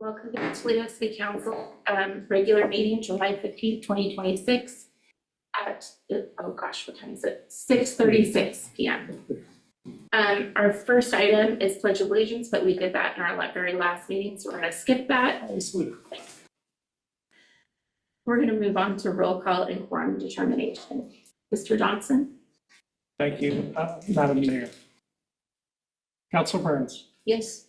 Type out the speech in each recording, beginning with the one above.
Welcome to the Toledo City Council regular meeting, July 15th, 2026 at, oh gosh, what time is it? 6:36 p.m. Our first item is Pledge of Allegiance, but we did that in our very last meeting, so we're going to skip that. We're going to move on to roll call and quorum determination. Mr. Johnson? Thank you, Madam Mayor. Councilor Burns? Yes.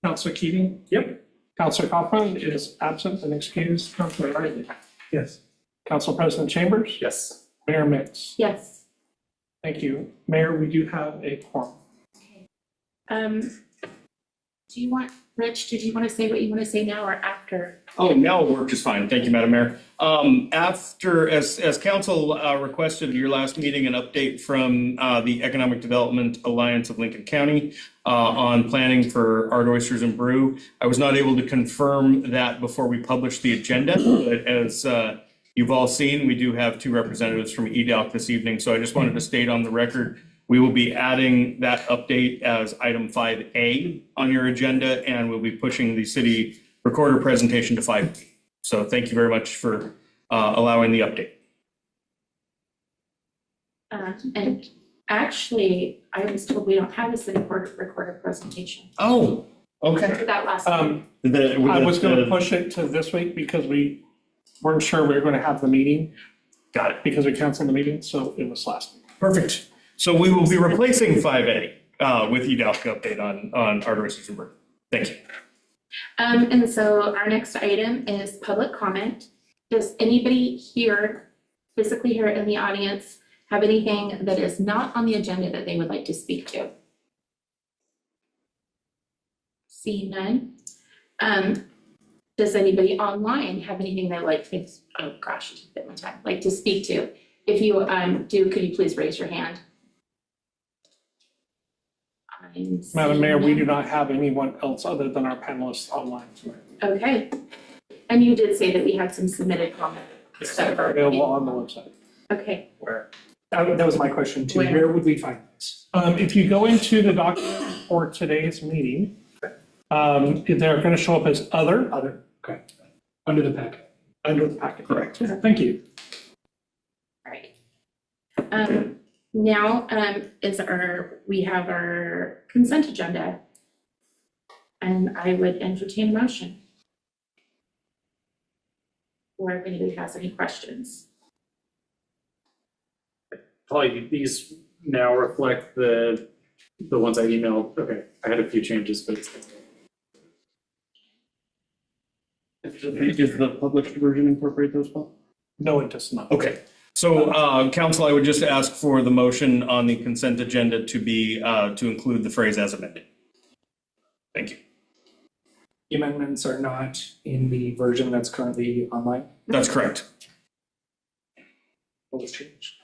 Councilor Keating? Yep. Councilor Kaufman is absent and excused. Councilor Riley? Yes. Council President Chambers? Yes. Mayor Mix? Yes. Thank you. Mayor, we do have a quorum. Do you want, Rich, did you want to say what you want to say now or after? Oh, now it worked just fine. Thank you, Madam Mayor. After, as council requested at your last meeting, an update from the Economic Development Alliance of Lincoln County on planning for Art Oysters and Brew. I was not able to confirm that before we published the agenda, but as you've all seen, we do have two representatives from EDALC this evening. So I just wanted to state on the record, we will be adding that update as item 5A on your agenda, and we'll be pushing the city recorder presentation to 5B. So thank you very much for allowing the update. And actually, I was told we don't have a city recorder presentation. Oh, okay. For that last one. I was going to push it to this week because we weren't sure we were going to have the meeting. Got it. Because we canceled the meeting, so it was last week. Perfect. So we will be replacing 5A with EDALC update on Art Oysters and Brew. Thank you. And so our next item is public comment. Does anybody here, physically here in the audience, have anything that is not on the agenda that they would like to speak to? See none. Does anybody online have anything they like to, oh gosh, it took my time, like to speak to? If you do, could you please raise your hand? Madam Mayor, we do not have anyone else other than our panelists online tonight. Okay. And you did say that we had some submitted comments that are Available on the website. okay. Where? That was my question too. Where? Where would we find this? If you go into the document for today's meeting, they're going to show up as other. Other, okay. Under the packet. Under the packet. Correct. Thank you. All right. Now we have our consent agenda, and I would entertain a motion. Or if anybody has any questions. Probably these now reflect the ones I emailed. Okay, I had a few changes, but Does the published version incorporate those, Paul? No, it does not. Okay. So, council, I would just ask for the motion on the consent agenda to be to include the phrase as amended. Thank you. The amendments are not in the version that's currently online. That's correct. What was changed?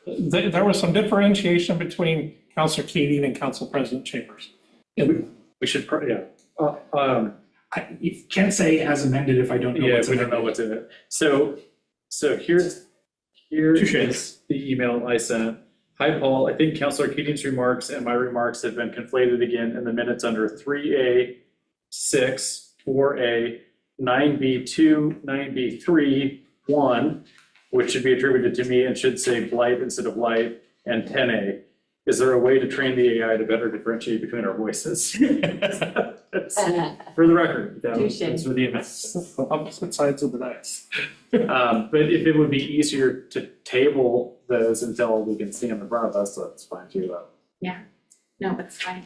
There was some differentiation between Councilor Keating and Council President Chambers. we should, You can't say as amended if I don't know. yeah, what's we don't know amended. what's in it. So here is the email I sent. Hi, Paul. I think Councilor Keating's remarks and my remarks have been conflated again in the minutes under 3A, 6, 4A, 9B2, 9B3, 1, which should be attributed to me and should say blight instead of light, and 10A. Is there a way to train the AI to better differentiate between our voices? For the record, that's for the events. Opposite sides of the dice. But if it would be easier to table those until we can see them in front of us, that's fine too. Yeah, no, it's fine.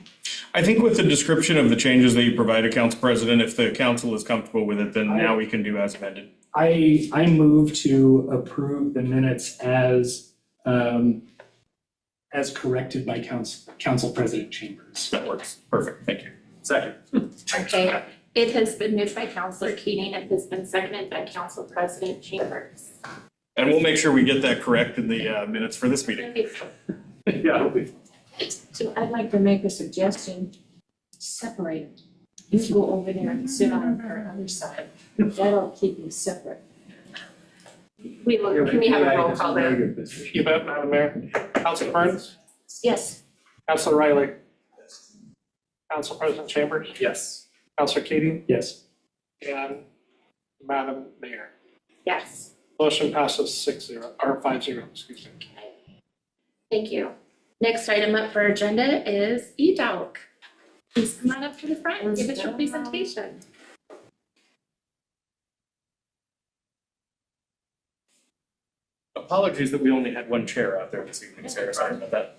I think with the description of the changes that you provided, Council President, if the council is comfortable with it, then now we can do as amended. I move to approve the minutes as corrected by Council President Chambers. That works. Perfect. Thank you. Second. Okay, it has been moved by Councilor Keating. It has been seconded by Council President Chambers. And we'll make sure we get that correct in the minutes for this meeting. Yeah. So I'd like to make a suggestion, separate it. You go over there and sit on her other side. That'll keep you separate. Can we have a roll call there? You bet, Madam Mayor. Councilor Burns? Yes. Councilor Riley? Council President Chambers? Yes. Counselor Keating, Yes. and Madam Mayor. Yes. Motion passes 6-0, or 5-0, excuse me. Thank you. Next item up for agenda is EDALC. Please come on up to the front and give us your presentation. Apologies that we only had one chair out there this evening, Sarah, sorry about that.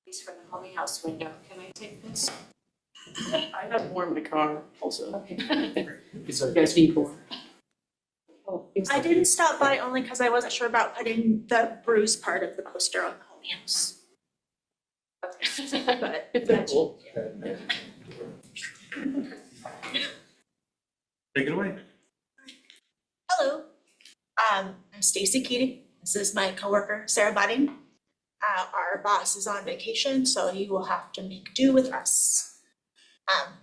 These from the homie house window. Can I take this? I have more in my car also. Okay. You guys need more. Oh, I didn't stop by only because I wasn't sure about putting the bruise part of the poster on the homie house. But Cool. Take it away. hello, I'm Stacy Keating. This is my coworker, Sarah Budding. Our boss is on vacation, so you will have to make do with us.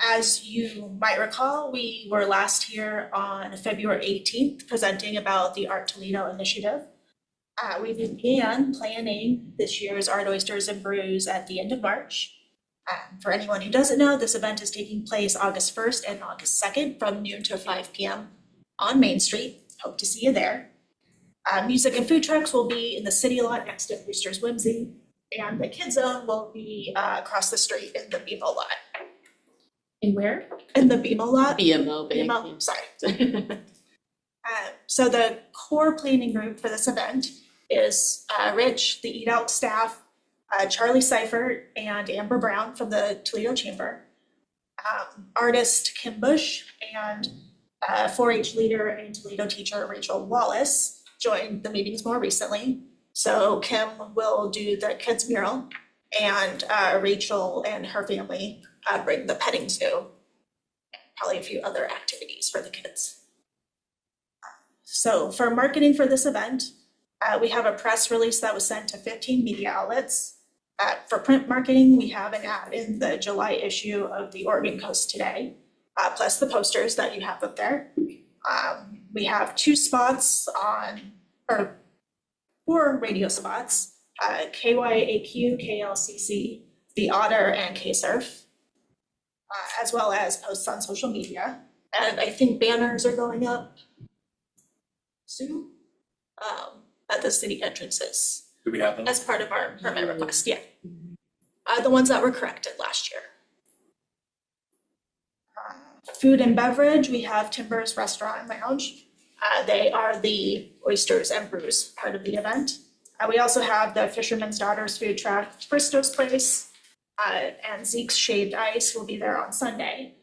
As you might recall, we were last here on February 18th presenting about the Art Toledo initiative. We began planning this year's Art Oysters and Brews at the end of March. For anyone who doesn't know, this event is taking place August 1st and August 2nd from noon to 5 p.m. on Main Street. Hope to see you there. Music and food trucks will be in the city lot next to Brewster's Whimsy, and the kids zone will be across the street in the BMO lot. And where? In the BMO lot? BMO, BMO, sorry. So the core planning group for this event is Rich, the Eat Out staff, Charlie Seifert, and Amber Brown from the Toledo Chamber, artist Kim Bush, and 4-H leader and Toledo teacher Rachel Wallace joined the meetings more recently. So Kim will do the kids mural, and Rachel and her family bring the petting zoo, probably a few other activities for the kids. So for marketing for this event, we have a press release that was sent to 15 media outlets. For print marketing, we have an ad in the July issue of the Oregon Coast Today, plus the posters that you have up there. We have 2 spots or 4 radio spots, KYAQ, KLCC, The Otter, and KSurf, as well as posts on social media. And I think banners are going up soon at the city entrances. Do we have them? As part of our permit request, yeah. The ones that were corrected last year. Food and beverage, we have Timbers Restaurant and Lounge. They are the oysters and brews part of the event. We also have the Fisherman's Daughters food truck, Bristo's Place, and Zeke's Shaved Ice will be there on Sunday.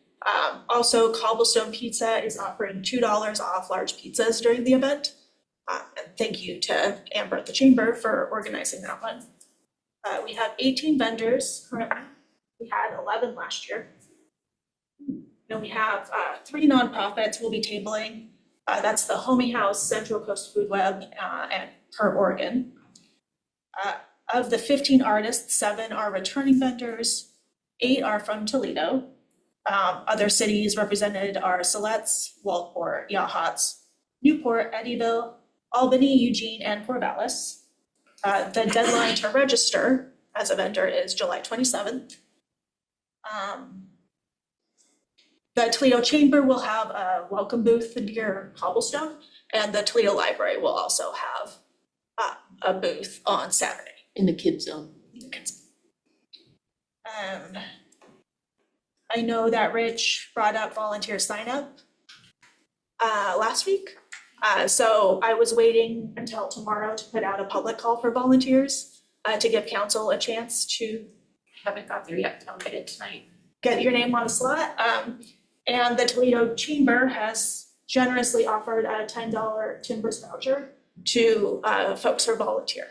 Also, Cobblestone Pizza is offering $2 off large pizzas during the event. And thank you to Amber at the Chamber for organizing that one. We have 18 vendors currently. We had 11 last year. Then we have 3 nonprofits we'll be tabling. That's the Homie House, Central Coast Food Web, and Per Oregon. Of the 15 artists, 7 are returning vendors, 8 are from Toledo. Other cities represented are Siletz, Walport, Yachats, Newport, Eddyville, Albany, Eugene, and Corvallis. The deadline to register as a vendor is July 27th. The Toledo Chamber will have a welcome booth near Cobblestone, and the Toledo Library will also have a booth on Saturday. In the kids zone. I know that Rich brought up volunteer sign up last week. So I was waiting until tomorrow to put out a public call for volunteers to give council a chance to Haven't got there yet, I'll get it tonight. get your name on a slot. And the Toledo Chamber has generously offered a $10 Timbers voucher to folks who volunteer.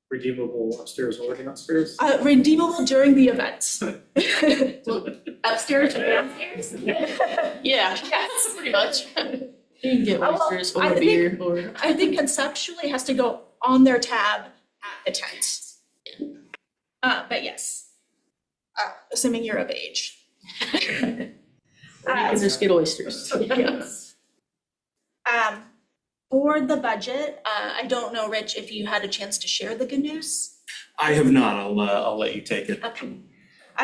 Redeemable upstairs or downstairs? Redeemable during the events. Upstairs or downstairs? Yeah, Yes. pretty much. You can get Oh, well, oysters I or think- beer or. I think conceptually it has to go on their tab at the tent. But yes, assuming you're of age. Or you can just get oysters. Yes. For the budget, I don't know, Rich, if you had a chance to share the good news. I have not. I'll let you take it. Okay.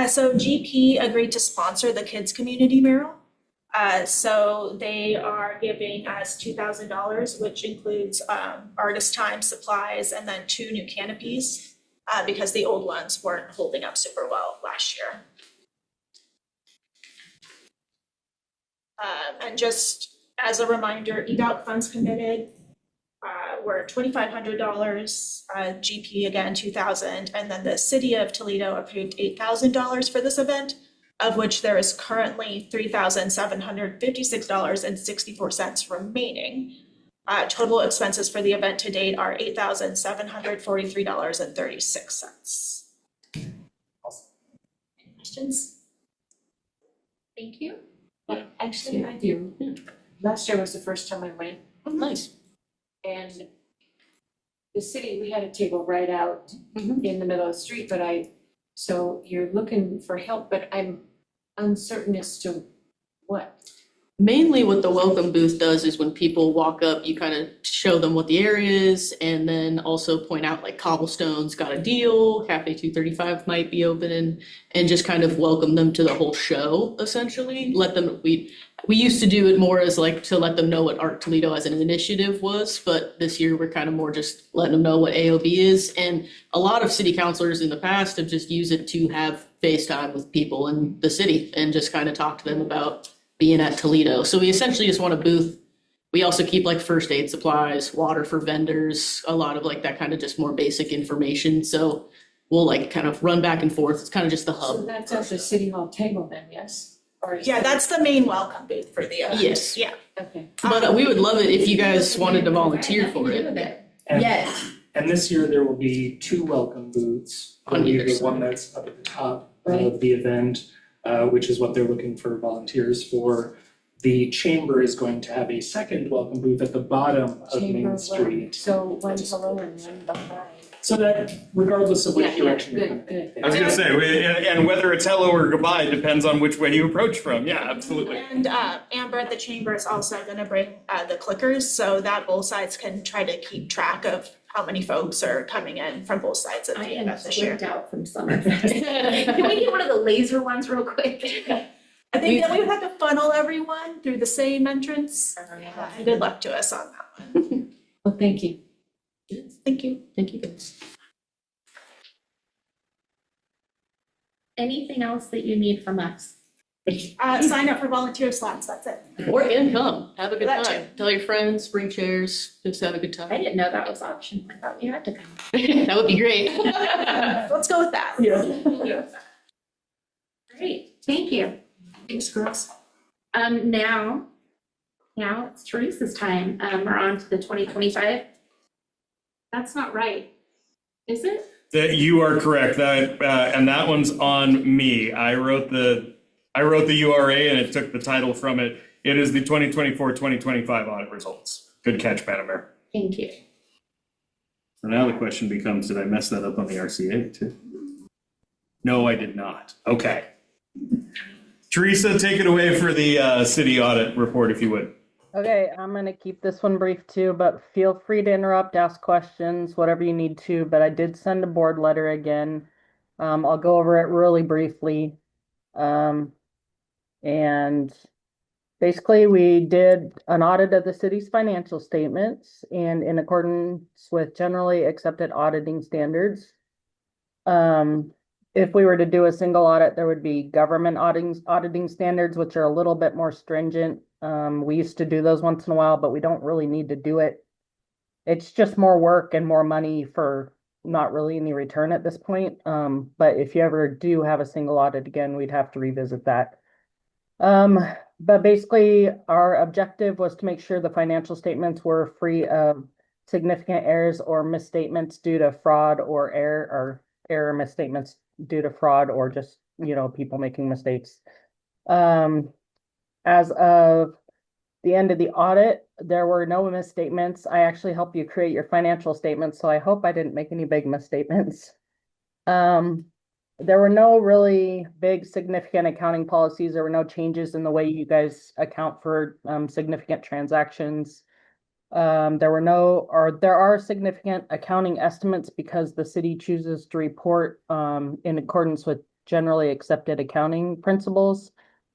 So GP agreed to sponsor the Kids Community Mural. So they are giving us $2,000, which includes artist time, supplies, and then 2 new canopies, because the old ones weren't holding up super well last year. And just as a reminder, EDOC funds committed were $2,500, GP again $2,000, and then the city of Toledo approved $8,000 for this event, of which there is currently $3,756.64 remaining. Total expenses for the event to date are $8,743.36. Questions? Thank you. Actually, I do. Last year was the first time I went. Nice. And the city, we had a table right out in the middle of the street, but so you're looking for help, but I'm uncertain as to what. Mainly what the welcome booth does is when people walk up, you kind of show them what the area is and then also point out like Cobblestone's got a deal, Cafe 235 might be open, and just kind of welcome them to the whole show, essentially. We used to do it more as like to let them know what Art Toledo as an initiative was, but this year we're kind of more just letting them know what AOB is. And a lot of city councilors in the past have just used it to have FaceTime with people in the city and just kind of talk to them about being at Toledo. So we essentially just want a booth. We also keep like first aid supplies, water for vendors, a lot of like that kind of just more basic information. So we'll like kind of run back and forth. It's kind of just the hub. So that's at the city hall table then, yes? Or is Yeah, that- that's the main welcome booth for the event. Yes. Yeah. Okay. But we would love it if you guys wanted to volunteer for it. And- Yes. And this year there will be 2 welcome booths. On There'll be either the side. one that's up at the top Right. of the event, which is what they're looking for volunteers for. The chamber is going to have a second welcome booth at the bottom of Chamber Main of Street. So one hello and one behind. So that regardless of which Yeah, direction you're good, coming. good. I was gonna say, and whether it's hello or goodbye depends on which way you approach from. Yeah, absolutely. And Amber at the chamber is also gonna bring the clickers so that both sides can try to keep track of how many folks are coming in from both sides of I the am event this year. slipped out from Summerfest. Can we get one of the laser ones real quick? I think that we would have to funnel everyone through the same entrance. Good luck to us on that one. Well, thank you. Thank you. Thank you guys. Anything else that you need from us? Sign up for volunteer slots, that's it. Or and come, have a good That time. Tell your friends, bring chairs, just have a good I time. didn't know that was optional. I thought you had to come. That would be great. Let's go with that. Great, thank you. Thanks, girls. Now it's Teresa's time. We're on to the 2025. That's not right, is it? That you are correct. That and that one's on me. I wrote the URA and it took the title from it. It is the 2024-2025 audit results. Good catch, Madam Mayor. Thank you. So now the question becomes, did I mess that up on the RCA too? No, I did not. Okay. Teresa, take it away for the city audit report, if you would. Okay, I'm gonna keep this one brief too, but feel free to interrupt, ask questions, whatever you need to, but I did send a board letter again. I'll go over it really briefly. And basically we did an audit of the city's financial statements and in accordance with generally accepted auditing standards. If we were to do a single audit, there would be government auditing standards, which are a little bit more stringent. We used to do those once in a while, but we don't really need to do it. It's just more work and more money for not really any return at this point. But if you ever do have a single audit again, we'd have to revisit that. But basically our objective was to make sure the financial statements were free of significant errors or misstatements due to fraud or error misstatements due to fraud or just, people making mistakes. As of the end of the audit, there were no misstatements. I actually helped you create your financial statements, so I hope I didn't make any big misstatements. There were no really big significant accounting policies. There were no changes in the way you guys account for significant transactions. There are significant accounting estimates because the city chooses to report in accordance with generally accepted accounting principles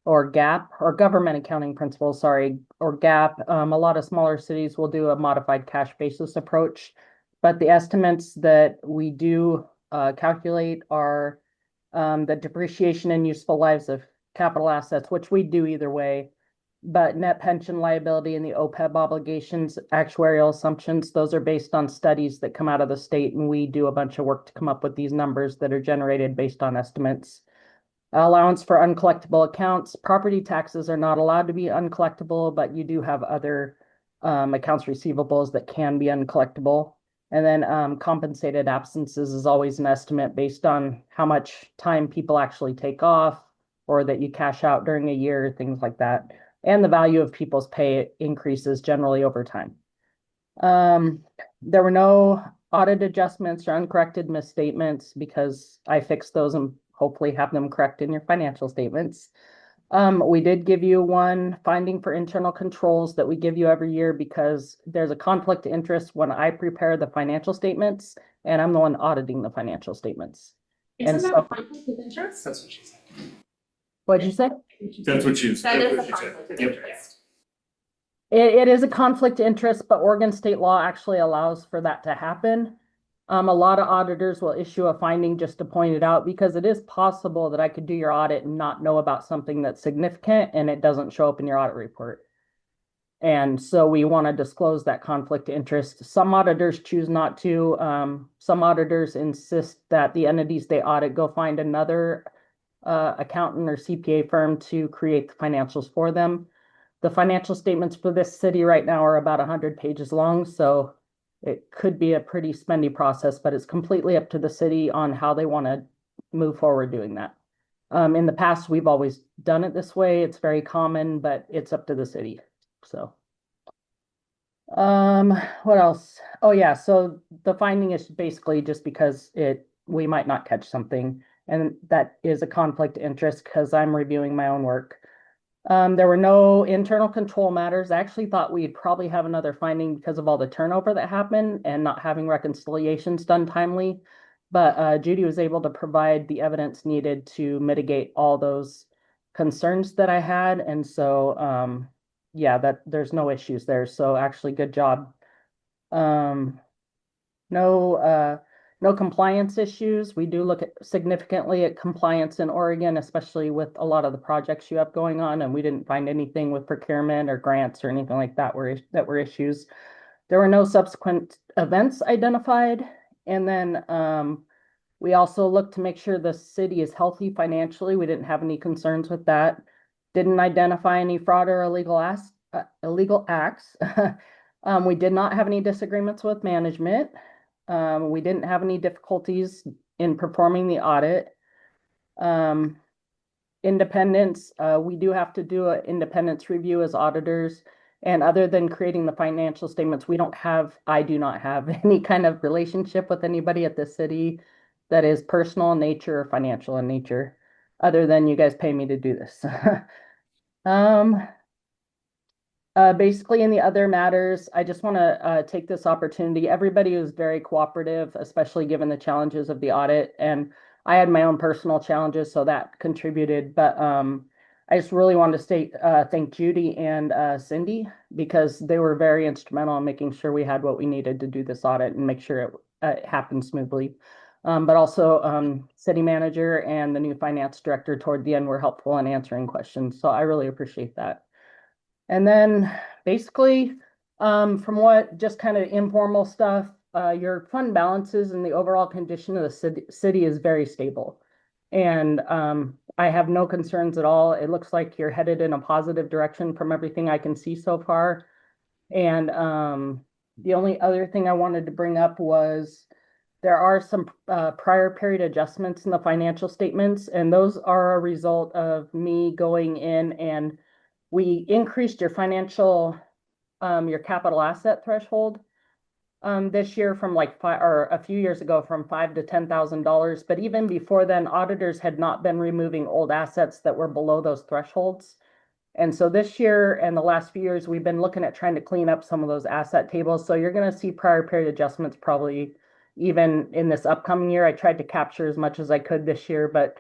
or GAAP, or government accounting principles, sorry, or GAAP. A lot of smaller cities will do a modified cash basis approach, but the estimates that we do calculate are the depreciation and useful lives of capital assets, which we do either way. But net pension liability and the OPEB obligations, actuarial assumptions, those are based on studies that come out of the state, and we do a bunch of work to come up with these numbers that are generated based on estimates. Allowance for uncollectible accounts. Property taxes are not allowed to be uncollectible, but you do have other accounts receivables that can be uncollectible. And then compensated absences is always an estimate based on how much time people actually take off or that you cash out during a year, things like that. And the value of people's pay increases generally over time. There were no audit adjustments or uncorrected misstatements because I fixed those and hopefully have them correct in your financial statements. We did give you one finding for internal controls that we give you every year because there's a conflict of interest when I prepare the financial statements and I'm the one auditing the financial statements. Isn't that a conflict of interest? That's what she said. What'd you say? That's what you. That is a that's what you said. conflict of Yep. interest. It is a conflict of interest, but Oregon state law actually allows for that to happen. A lot of auditors will issue a finding just to point it out because it is possible that I could do your audit and not know about something that's significant and it doesn't show up in your audit report. And so we want to disclose that conflict of interest. Some auditors choose not to. Some auditors insist that the entities they audit go find another accountant or CPA firm to create the financials for them. The financial statements for this city right now are about 100 pages long, so it could be a pretty spendy process, but it's completely up to the city on how they want to move forward doing that. In the past, we've always done it this way. It's very common, but it's up to the city. So, what else? Oh yeah, so the finding is basically just because we might not catch something, and that is a conflict of interest because I'm reviewing my own work. There were no internal control matters. I actually thought we'd probably have another finding because of all the turnover that happened and not having reconciliations done timely. But Judy was able to provide the evidence needed to mitigate all those concerns that I had. And so, yeah, there's no issues there. So actually, good job. No compliance issues. We do look at significantly at compliance in Oregon, especially with a lot of the projects you have going on, and we didn't find anything with procurement or grants or anything like that were issues. There were no subsequent events identified. And then we also looked to make sure the city is healthy financially. We didn't have any concerns with that. Didn't identify any fraud or illegal acts. We did not have any disagreements with management. We didn't have any difficulties in performing the audit. Independence, we do have to do an independence review as auditors. And other than creating the financial statements, I do not have any kind of relationship with anybody at the city that is personal in nature or financial in nature, other than you guys pay me to do this. Basically, in the other matters, I just want to take this opportunity. Everybody was very cooperative, especially given the challenges of the audit. And I had my own personal challenges, so that contributed. But I just really wanted to thank Judy and Cindy because they were very instrumental in making sure we had what we needed to do this audit and make sure it happened smoothly. But also city manager and the new finance director toward the end were helpful in answering questions. So I really appreciate that. And then basically, from what just kind of informal stuff, your fund balances and the overall condition of the city is very stable. And I have no concerns at all. It looks like you're headed in a positive direction from everything I can see so far. And the only other thing I wanted to bring up was there are some prior period adjustments in the financial statements, and those are a result of me going in and we increased your your capital asset threshold this year from a few years ago from $5,000 to $10,000. But even before then, auditors had not been removing old assets that were below those thresholds. And so this year and the last few years, we've been looking at trying to clean up some of those asset tables. So you're going to see prior period adjustments probably even in this upcoming year. I tried to capture as much as I could this year, but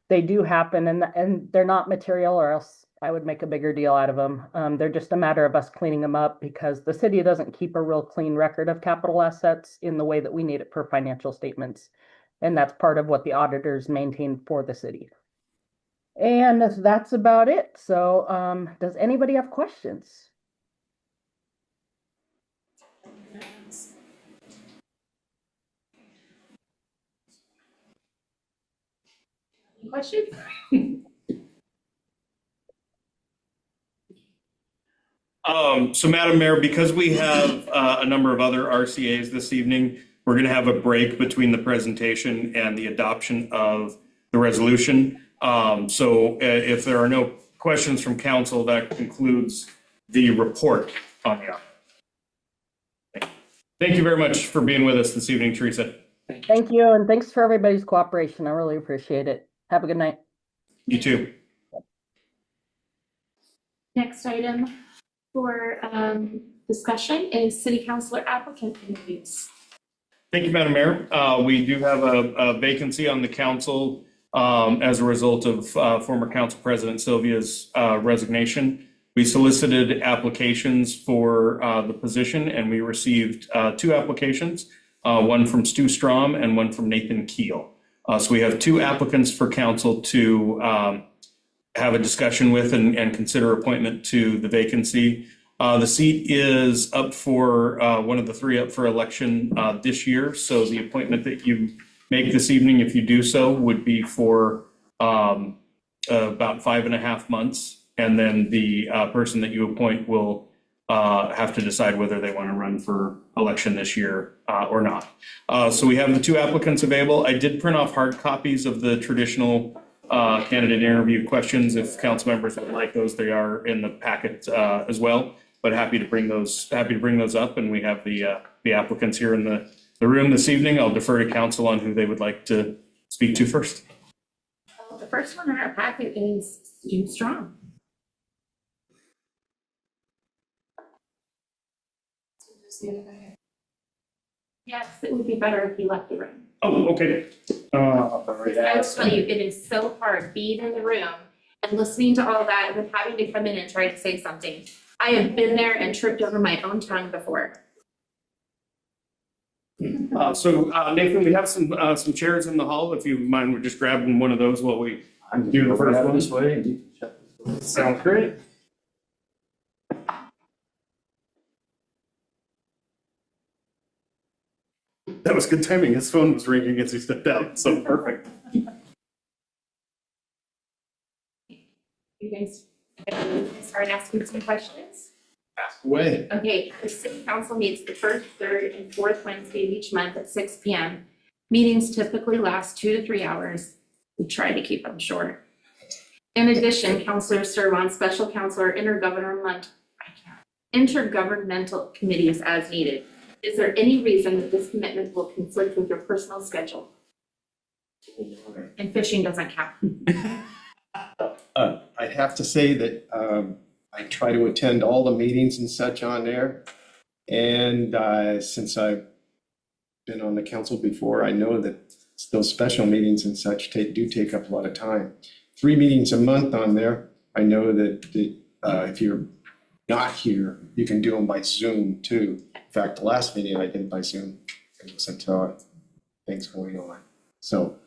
they do happen, and they're not material, or else I would make a bigger deal out of them. They're just a matter of us cleaning them up because the city doesn't keep a real clean record of capital assets in the way that we need it per financial statements. And that's part of what the auditors maintain for the city. And that's about it. So does anybody have questions? Any questions? So Madam Mayor, because we have a number of other RCAs this evening, we're going to have a break between the presentation and the adoption of the resolution. So if there are no questions from council, that concludes the report on the audit. Thank you very much for being with us this evening, Teresa. Thank you, and thanks for everybody's cooperation. I really appreciate it. Have a good night. You too. Next item for discussion is city councilor applicant interviews. Thank you, Madam Mayor. We do have a vacancy on the council as a result of former council president Sylvia's resignation. We solicited applications for the position, and we received 2 applications, one from Stu Strom and one from Nathan Keel. So we have 2 applicants for council to have a discussion with and consider appointment to the vacancy. The seat is up for one of the 3 up for election this year. So the appointment that you make this evening, if you do so, would be for about 5.5 months. And then the person that you appoint will have to decide whether they want to run for election this year or not. So we have the 2 applicants available. I did print off hard copies of the traditional candidate interview questions. If council members would like those, they are in the packet as well. But happy to bring those up, and we have the applicants here in the room this evening. I'll defer to council on who they would like to speak to first. The first one in our packet is Stu Strong. Yes, it would be better if you left the room. Oh, okay. I will tell you, it is so hard being in the room and listening to all that and then having to come in and try to say something. I have been there and tripped over my own tongue before. So Nathan, we have some chairs in the hall. If you mind, we're just grabbing one of those while we do the first one. This way. Sounds great. That was good timing. His phone was ringing as he stepped out. So perfect. You guys start asking some questions? Ask away. Okay, the city council meets the first, third, and fourth Wednesday of each month at 6 p.m. Meetings typically last 2 to 3 hours. We try to keep them short. In addition, councilors serve on special council or intergovernmental committees as needed. Is there any reason that this commitment will conflict with your personal schedule? And fishing doesn't count. I have to say that I try to attend all the meetings and such on there. And since I've been on the council before, I know that those special meetings and such do take up a lot of time. 3 meetings a month on there. I know that if you're not here, you can do them by Zoom too. In fact, the last meeting I did by Zoom, it was until things going on. So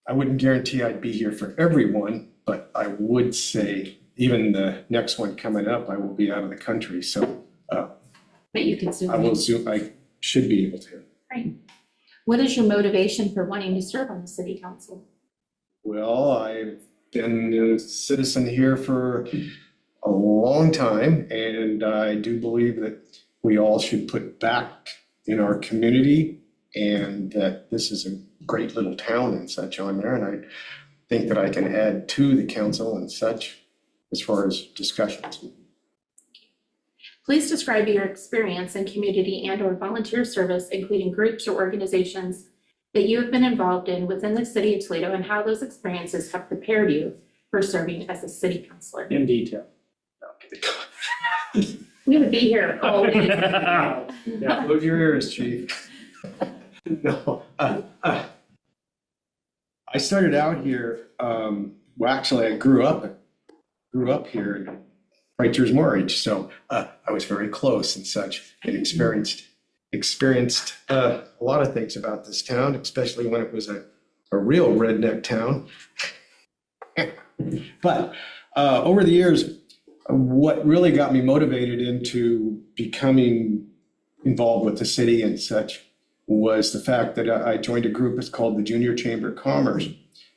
I wouldn't guarantee I'd be here for everyone, but I would say even the next one coming up, I will be out of the country. So But you can Zoom. I will Zoom. I should be able to. Right. What is your motivation for wanting to serve on the city council? Well, I've been a citizen here for a long time, and I do believe that we all should put back in our community, and that this is a great little town and such on there, and I think that I can add to the council and such as far as discussions. Please describe your experience in community and or volunteer service, including groups or organizations that you have been involved in within the city of Toledo and how those experiences have prepared you for serving as a city councilor. In detail. We would be here all week. Yeah, close your ears, chief. No, I started out here, well, actually, I grew up here in Wrighters Mortgage, so I was very close and such, and experienced a lot of things about this town, especially when it was a real redneck town. But over the years, what really got me motivated into becoming involved with the city and such was the fact that I joined a group that's called the Junior Chamber of Commerce.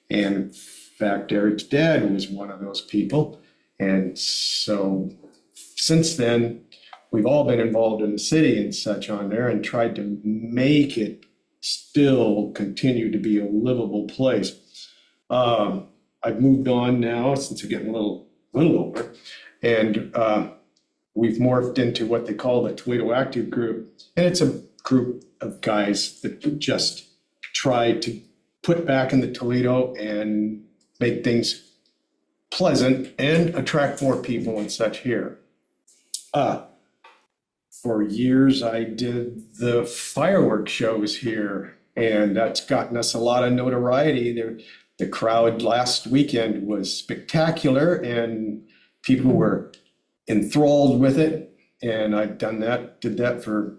And in fact, Eric's dad was one of those people. And so since then, we've all been involved in the city and such on there and tried to make it still continue to be a livable place. I've moved on now since I'm getting a little older. And we've morphed into what they call the Toledo Active Group. And it's a group of guys that just try to put back in the Toledo and make things pleasant and attract more people and such here. For years, I did the fireworks shows here, and that's gotten us a lot of notoriety. The crowd last weekend was spectacular, and people were enthralled with it. And I've did that for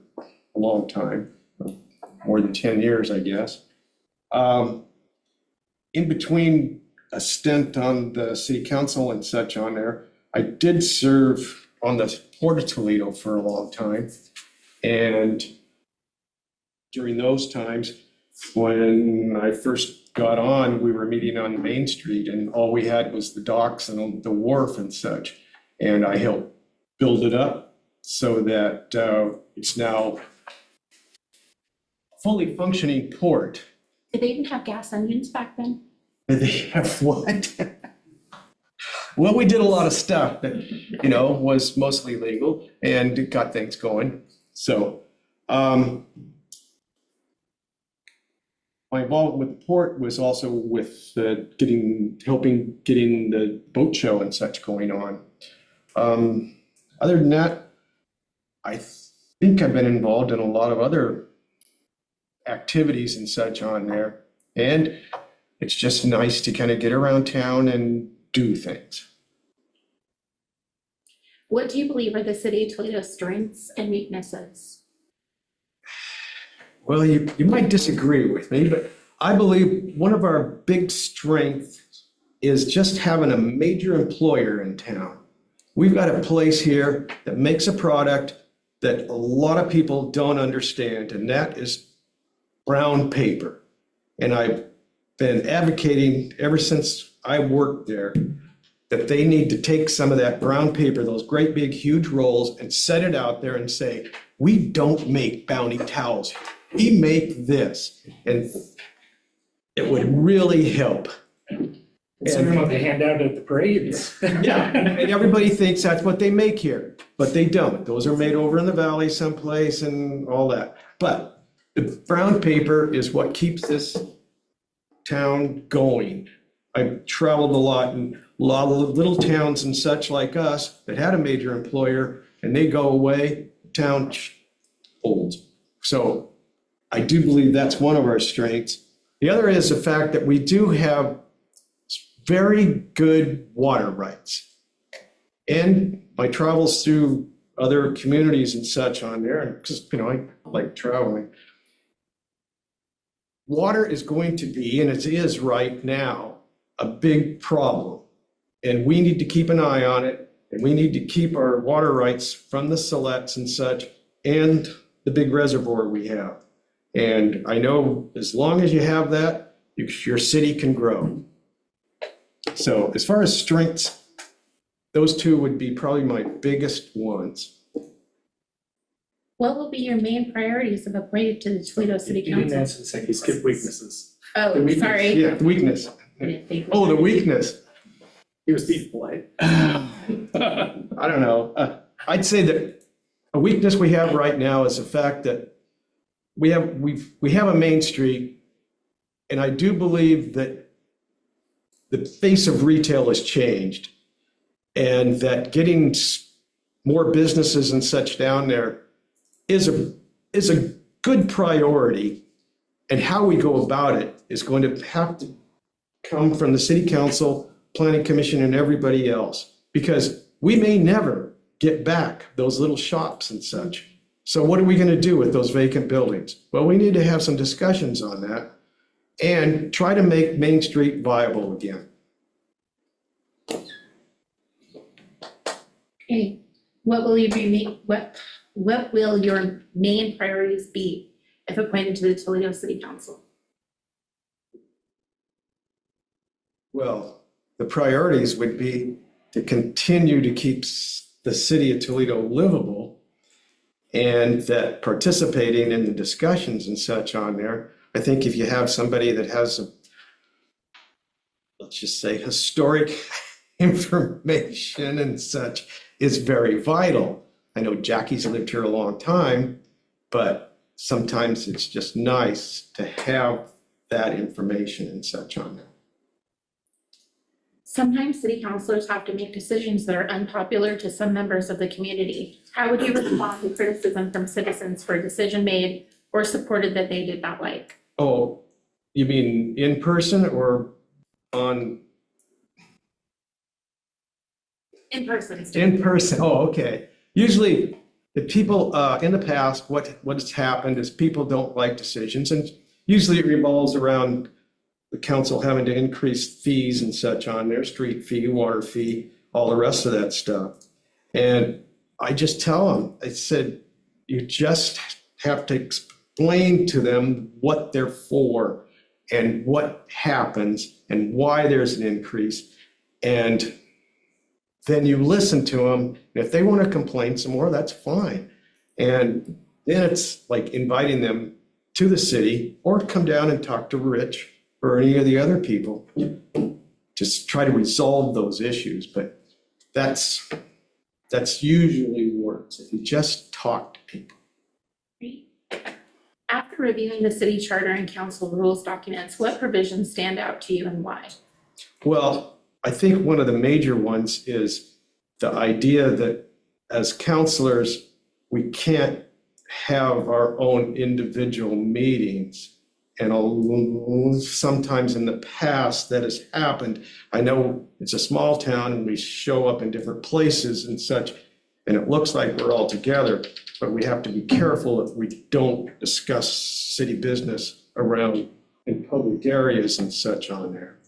a long time, more than 10 years, I guess. In between a stint on the city council and such on there, I did serve on the Port of Toledo for a long time. And during those times, when I first got on, we were meeting on Main Street, and all we had was the docks and the wharf and such. And I helped build it up so that it's now a fully functioning port. Did they even have gas engines back then? Did they have what? Well, we did a lot of stuff that, was mostly legal and it got things going. So, my involvement with the port was also with helping getting the boat show and such going on. Other than that, I think I've been involved in a lot of other activities and such on there. And it's just nice to kind of get around town and do things. What do you believe are the city of Toledo's strengths and weaknesses? Well, you might disagree with me, but I believe one of our big strengths is just having a major employer in town. We've got a place here that makes a product that a lot of people don't understand, and that is brown paper. And I've been advocating ever since I worked there that they need to take some of that brown paper, those great big huge rolls, and set it out there and say, we don't make Bounty towels. We make this. And it would really help. Considering what they hand out at the parades. Yeah, and everybody thinks that's what they make here, but they don't. Those are made over in the valley someplace and all that. But the brown paper is what keeps this town going. I've traveled a lot in a lot of little towns and such like us that had a major employer, and they go away, town folds. So I do believe that's one of our strengths. The other is the fact that we do have very good water rights. And my travels through other communities and such on there, and just, I like traveling. Water is going to be, and it is right now, a big problem. And we need to keep an eye on it, and we need to keep our water rights from the Silettes and such, and the big reservoir we have. And I know as long as you have that, your city can grow. So as far as strengths, those two would be probably my biggest ones. What will be your main priorities if appointed to the Toledo City You didn't Council? answer the second You skip weaknesses. Oh, The weakness, sorry. Yeah, the weakness. I didn't think. Oh, the weakness. He was being polite. I don't know. I'd say that a weakness we have right now is the fact that we have a Main Street, and I do believe that the face of retail has changed. and that getting more businesses and such down there is a good priority. And how we go about it is going to have to come from the city council, planning commission, and everybody else, because we may never get back those little shops and such. So what are we going to do with those vacant buildings? Well, we need to have some discussions on that and try to make Main Street viable again. Okay, what will your main priorities be if appointed to the Toledo City Council? Well, the priorities would be to continue to keep the city of Toledo livable, and that participating in the discussions and such on there. I think if you have somebody that has let's just say, historic information and such is very vital. I know Jackie's lived here a long time, but sometimes it's just nice to have that information and such on there. Sometimes city councilors have to make decisions that are unpopular to some members of the community. How would you respond to criticism from citizens for a decision made or supported that they did not like? Oh, you mean in person or on? In person. In person, oh, okay. Usually, the people in the past, what has happened is people don't like decisions, and usually it revolves around the council having to increase fees and such on their street fee, water fee, all the rest of that stuff. And I just tell them, I said, you just have to explain to them what they're for and what happens and why there's an increase. And then you listen to them. And if they want to complain some more, that's fine. And then it's like inviting them to the city or come down and talk to Rich or any of the other people. Just try to resolve those issues. But that's usually works if you just talk to people. After reviewing the city charter and council rules documents, what provisions stand out to you and why? Well, I think one of the major ones is the idea that as counselors, we can't have our own individual meetings. And sometimes in the past that has happened. I know it's a small town and we show up in different places and such, and it looks like we're all together, but we have to be careful that we don't discuss city business around in public areas and such on there.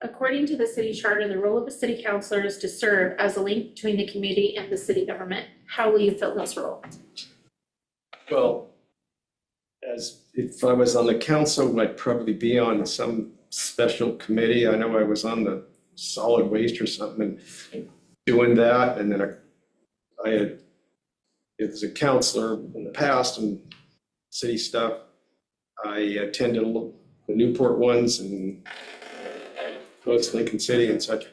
According to the city charter, the role of a city councilor is to serve as a link between the community and the city government. How will you fill this role? Well, as if I was on the council, I'd probably be on some special committee. I know I was on the solid waste or something and doing that. And then it was a counselor in the past and city stuff. I attended the Newport ones and Coast Lincoln City and such,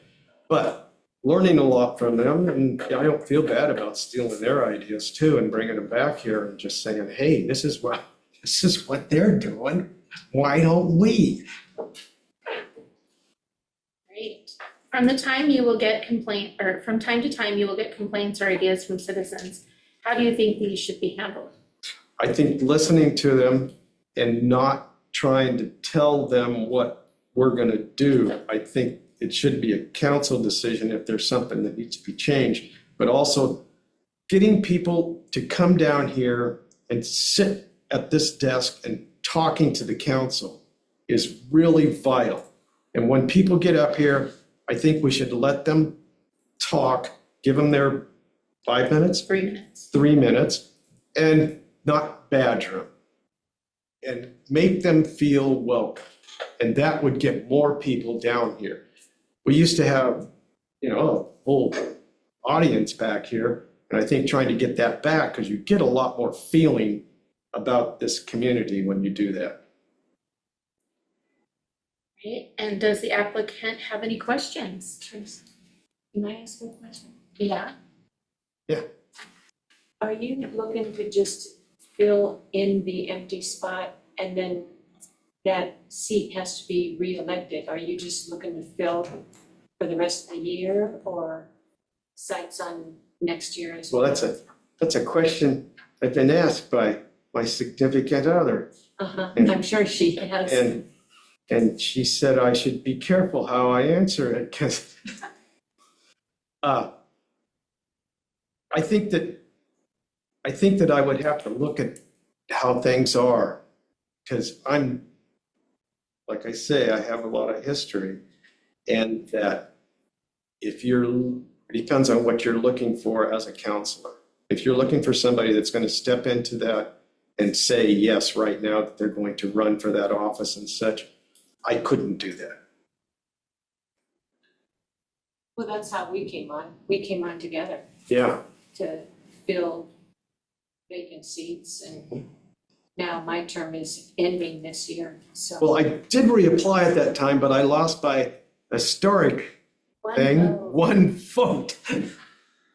but learning a lot from them, and I don't feel bad about stealing their ideas too and bringing them back here and just saying, hey, this is what they're doing. Why don't we? Great. From time to time, you will get complaints or ideas from citizens. How do you think these should be handled? I think listening to them and not trying to tell them what we're going to do. I think it should be a council decision if there's something that needs to be changed, but also getting people to come down here and sit at this desk and talking to the council is really vital. And when people get up here, I think we should let them talk, give them their 5 minutes, 3 minutes, 3 minutes, and not badger them and make them feel welcome. And that would get more people down here. We used to have, a full audience back here. And I think trying to get that back, because you get a lot more feeling about this community when you do that. right? And does the applicant have any questions? Can I ask a question? Yeah. Are you looking to just fill in the empty spot and then that seat has to be re-elected, are you just looking to fill for the rest of the year or sights on next year as well? Well, that's a question I've been asked by my significant other. Uh-huh, and- I'm sure she has. And she said I should be careful how I answer it, because I think that I would have to look at how things are, because like I say, I have a lot of history, and that it depends on what you're looking for as a counselor. If you're looking for somebody that's going to step into that and say yes right now that they're going to run for that office and such, I couldn't do that. Well, that's how we came on. We came on together Yeah. to fill vacant seats, and now my term is ending this year, so. Well, I did reapply at that time, but I lost by a historic thing, one vote.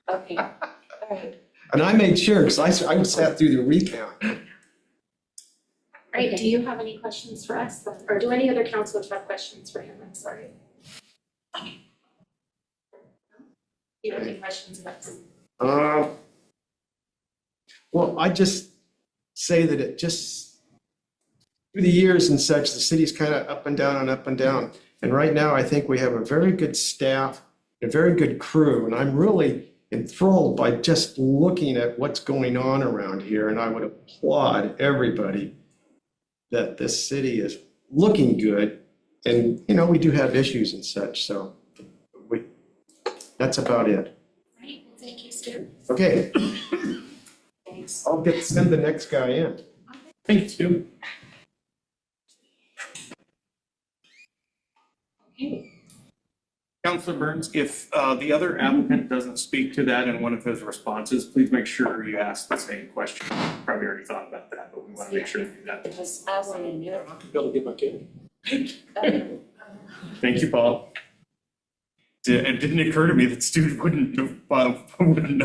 Okay, all right. And I made sure, because I sat through the recount. All right, do you have any questions for us then? Or do any other counselors have questions for him? I'm sorry. You have any questions about this? Well, I just say that it just, through the years and such, the city's kind of up and down and up and down. And right now, I think we have a very good staff, a very good crew, and I'm really enthralled by just looking at what's going on around here. And I would applaud everybody that this city is looking good. And, we do have issues and such, so that's about it. Right, well, thank you, Stu. Okay, Thanks. I'll send the next guy in. Thank you. Okay. Counselor Burns, if the other applicant doesn't speak to that in one of his responses, please make sure you ask the same question. Probably already thought about that, but we want to make sure to do that. Because I want to know. Be able to get my kid. Thank you, Paul. It didn't occur to me that Stu wouldn't know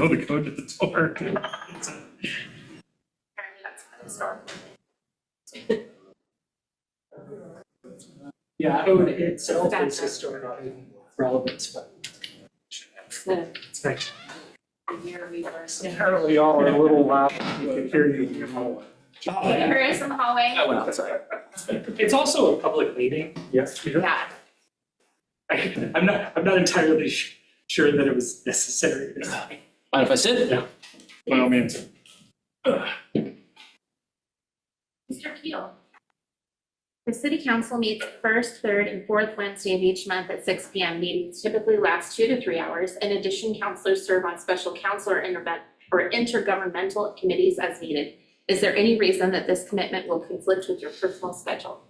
the code to the door. Apparently that's historical. Yeah, code itself is historical relevance, but The thanks. year reverse. Apparently y'all are a little loud. We can hear you in the hallway. There is some hallway. I went outside. It's also a public meeting. Yes. Yeah. I'm not entirely sure that it was necessary. Mind if I sit? Yeah. By all means. Mr. Keel. The city council meets first, third, and fourth Wednesday of each month at 6 p.m. Meetings typically last 2 to 3 hours. In addition, councilors serve on special council or intergovernmental committees as needed. Is there any reason that this commitment will conflict with your personal schedule?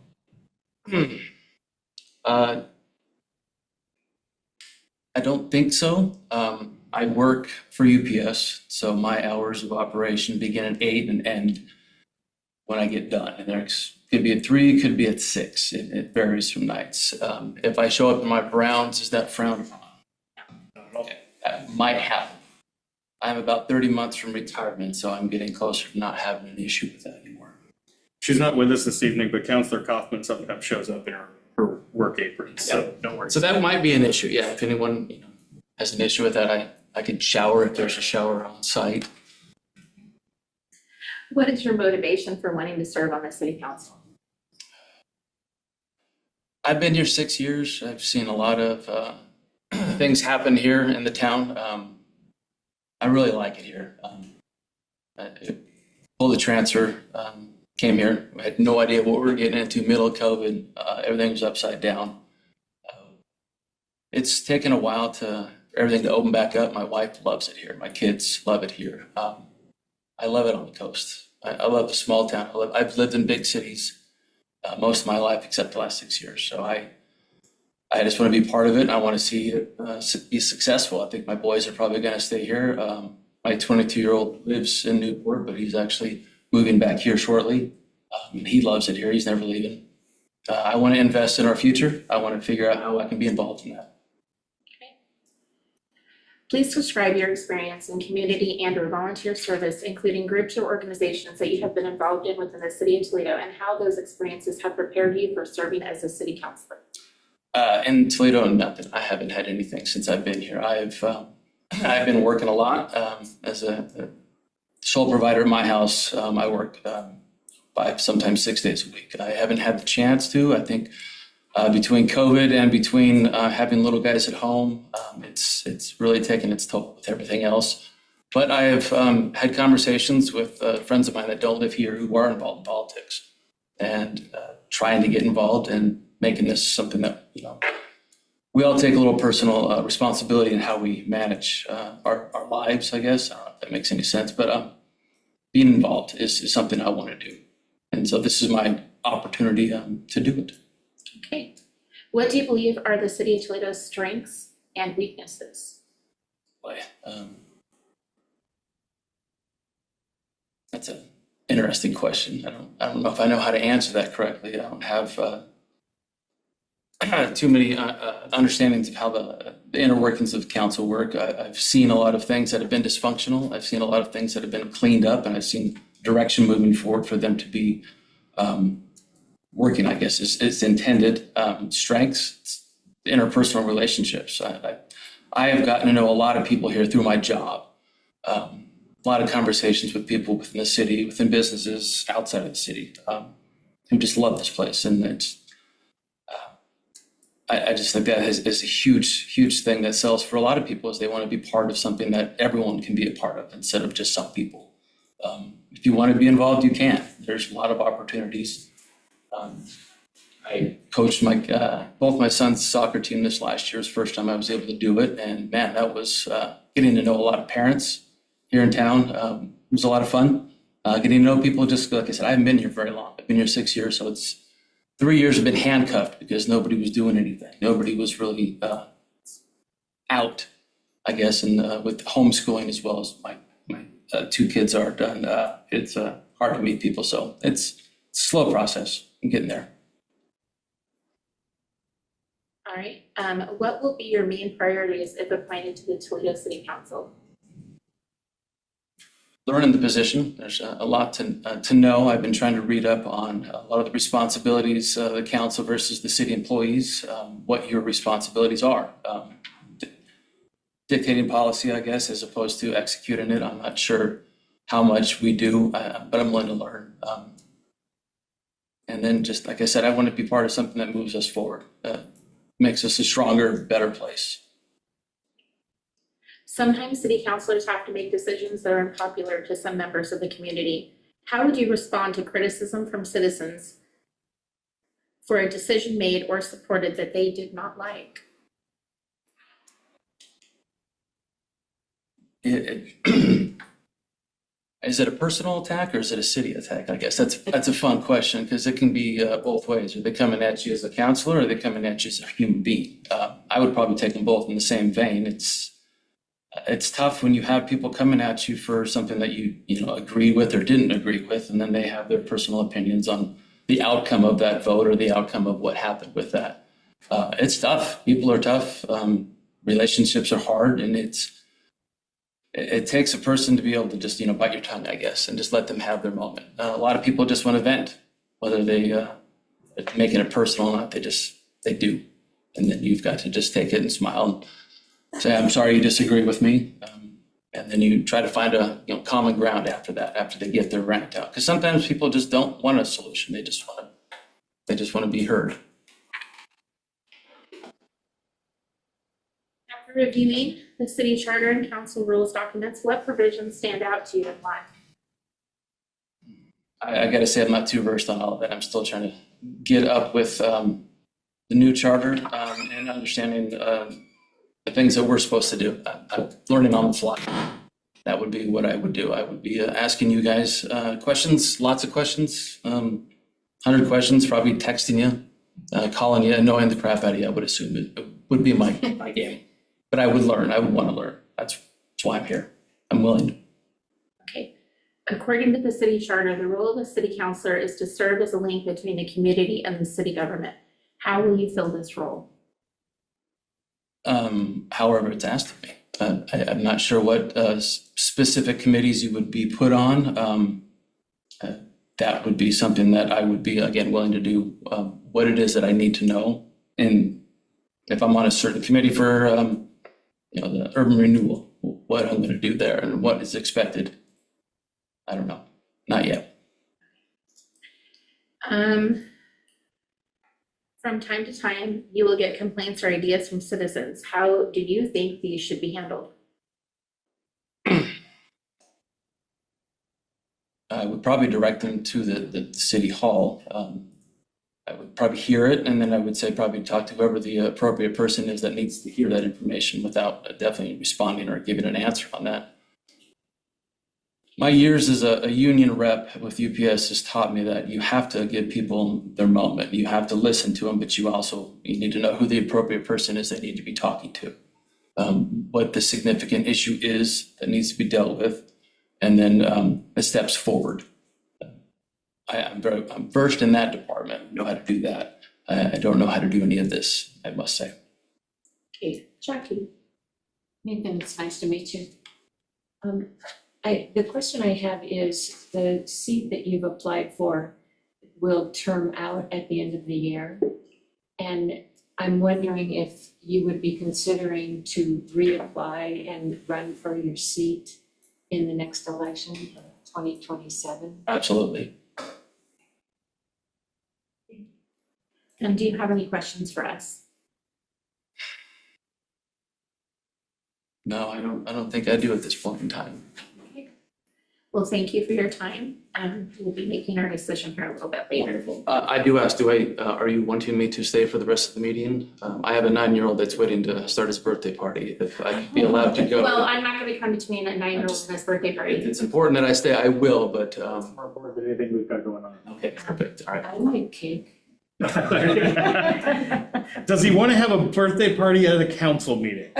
I don't think so. I work for UPS, so my hours of operation begin at 8 and end when I get done. And there's could be at 3, could be at 6. It varies from nights. If I show up in my Browns, is that frowned upon? Okay, that might happen. I'm about 30 months from retirement, so I'm getting closer to not having an issue with that anymore. She's not with us this evening, but Counselor Kaufman sometimes shows up in her work apron, so don't worry. So that might be an issue, yeah. If anyone has an issue with that, I could shower if there's a shower on site. What is your motivation for wanting to serve on the city council? I've been here 6 years. I've seen a lot of things happen here in the town. I really like it here. Pulled the transfer, came here. I had no idea what we were getting into. Middle of COVID, everything was upside down. It's taken a while for everything to open back up. My wife loves it here. My kids love it here. I love it on the coast. I love the small town. I've lived in big cities most of my life except the last 6 years. So I just want to be part of it. I want to see it be successful. I think my boys are probably going to stay here. My 22-year-old lives in Newport, but he's actually moving back here shortly. He loves it here. He's never leaving. I want to invest in our future. I want to figure out how I can be involved in that. Please describe your experience in community and or volunteer service, including groups or organizations that you have been involved in within the city of Toledo, and how those experiences have prepared you for serving as a city councilor. In Toledo, nothing. I haven't had anything since I've been here. I've been working a lot as a sole provider in my house. I work 5, sometimes 6 days a week. I haven't had the chance to. I think between COVID and between having little guys at home, it's really taken its toll with everything else. But I have had conversations with friends of mine that don't live here who are involved in politics and trying to get involved and making this something that, we all take a little personal responsibility in how we manage our lives, I guess. I don't know if that makes any sense, but being involved is something I want to do. And so this is my opportunity to do it. Okay. What do you believe are the city of Toledo's strengths and weaknesses? Boy, that's an interesting question. I don't know if I know how to answer that correctly. I don't have too many understandings of how the inner workings of council work. I've seen a lot of things that have been dysfunctional. I've seen a lot of things that have been cleaned up, and I've seen direction moving forward for them to be working, I guess, is intended. Strengths, interpersonal relationships. I have gotten to know a lot of people here through my job. A lot of conversations with people within the city, within businesses outside of the city, who just love this place. And it's, I just think that is a huge thing that sells for a lot of people, is they want to be part of something that everyone can be a part of instead of just some people. If you want to be involved, you can. There's a lot of opportunities. I coached both my son's soccer team this last year. It was the first time I was able to do it. And man, that was getting to know a lot of parents here in town. It was a lot of fun. Getting to know people, just like I said, I haven't been here very long. I've been here 6 years, so it's 3 years have been handcuffed because nobody was doing anything. Nobody was really out, I guess, and with homeschooling as well as my 2 kids are done. It's hard to meet people, so it's a slow process. I'm getting there. All right. What will be your main priorities if appointed to the Toledo City Council? Learning the position. There's a lot to know. I've been trying to read up on a lot of the responsibilities of the council versus the city employees, what your responsibilities are. Dictating policy, I guess, as opposed to executing it. I'm not sure how much we do, but I'm willing to learn. And then just like I said, I want to be part of something that moves us forward, makes us a stronger, better place. Sometimes city councilors have to make decisions that are unpopular to some members of the community. How would you respond to criticism from citizens for a decision made or supported that they did not like? Is it a personal attack or is it a city attack? I guess that's a fun question, because it can be both ways. Are they coming at you as a counselor, or are they coming at you as a human being? I would probably take them both in the same vein. It's tough when you have people coming at you for something that you agree with or didn't agree with, and then they have their personal opinions on the outcome of that vote or the outcome of what happened with that. It's tough. People are tough. Relationships are hard, and it takes a person to be able to just bite your tongue, I guess, and just let them have their moment. A lot of people just want to vent, whether they making it personal or not. They do, and then you've got to just take it and smile and say, I'm sorry you disagree with me. And then you try to find a common ground after that, after they get their rant out. Because sometimes people just don't want a solution. They just want to be heard. After reviewing the city charter and council rules documents, what provisions stand out to you and why? I got to say, I'm not too versed on all of that. I'm still trying to get up with the new charter and understanding the things that we're supposed to do. I'm learning on the fly. That would be what I would do. I would be asking you guys questions, lots of questions, 100 questions, probably texting you, calling you, annoying the crap out of you. I would assume it would be my game. But I would learn. I would want to learn. That's why I'm here. I'm willing. Okay. According to the city charter, the role of the city councilor is to serve as a link between the community and the city government. How will you fill this role? However it's asked of me. I'm not sure what specific committees you would be put on. That would be something that I would be, again, willing to do, what it is that I need to know. And if I'm on a certain committee for, the urban renewal, what I'm going to do there and what is expected. I don't know, not yet. From time to time, you will get complaints or ideas from citizens. How do you think these should be handled? I would probably direct them to the city hall. I would probably hear it, and then I would say probably talk to whoever the appropriate person is that needs to hear that information without definitely responding or giving an answer on that. My years as a union rep with UPS has taught me that you have to give people their moment. You have to listen to them, but you need to know who the appropriate person is they need to be talking to. What the significant issue is that needs to be dealt with, and then the steps forward. I'm versed in that department, know how to do that. I don't know how to do any of this, I must say. Okay, Jackie. Nathan, it's nice to meet you. The question I have is, the seat that you've applied for will term out at the end of the year. And I'm wondering if you would be considering to reapply and run for your seat in the next election, 2027? Absolutely. And do you have any questions for us? No, I don't think I do at this point in time. Okay. Well, thank you for your time. We'll be making our decision here a little bit later. I do ask, are you wanting me to stay for the rest of the meeting? I have a 9-year-old that's waiting to start his birthday party, if I'd be allowed to go. Well, I'm not gonna come between a 9-year-old and his birthday If party. it's important that I stay, I will, but, More important than anything we've got going on. okay, perfect, all right. I like cake. Does he want to have a birthday party at a council meeting?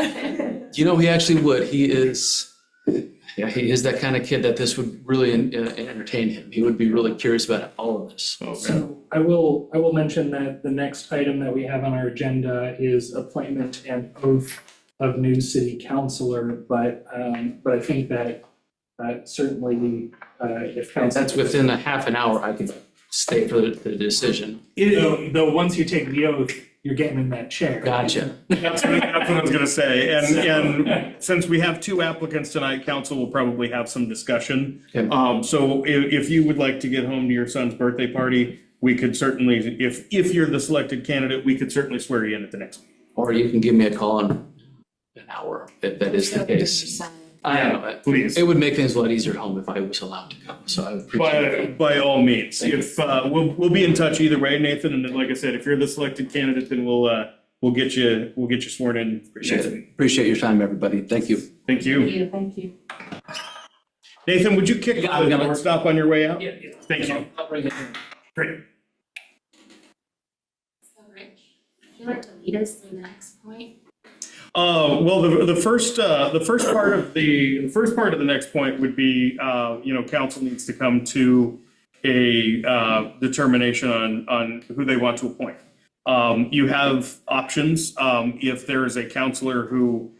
You know, he actually would. He is that kind of kid that this would really entertain him. He would be really curious about all of this. So I will mention that the next item that we have on our agenda is appointment and oath of new city councilor, but I think that certainly if council. That's within a half an hour, I can stay for the decision. Though once you take the oath, you're getting in that chair. Gotcha. That's what I was gonna say, and since we have 2 applicants tonight, council will probably have some discussion. Okay. So if you would like to get home to your son's birthday party, we could certainly, if you're the selected candidate, we could certainly swear you in at the next meeting. Or you can give me a call in an hour, if that is the case. I don't know. Please. It would make things a lot easier at home if I was allowed to go, so I would appreciate it. By all means, Thank you. if we'll be in touch either way, Nathan, and then, like I said, if you're the selected candidate, then we'll get you sworn in. Appreciate it. Appreciate your time, everybody. Thank you. Thank you. Thank you. Nathan, would you kick the Yeah, door stop on your way out? Yeah. Thank you. I'll bring it in. Great. So, Rich, would you like to lead us to the next point? Well, the first part of the next point would be, council needs to come to a determination on who they want to appoint. You have options. If there is a counselor who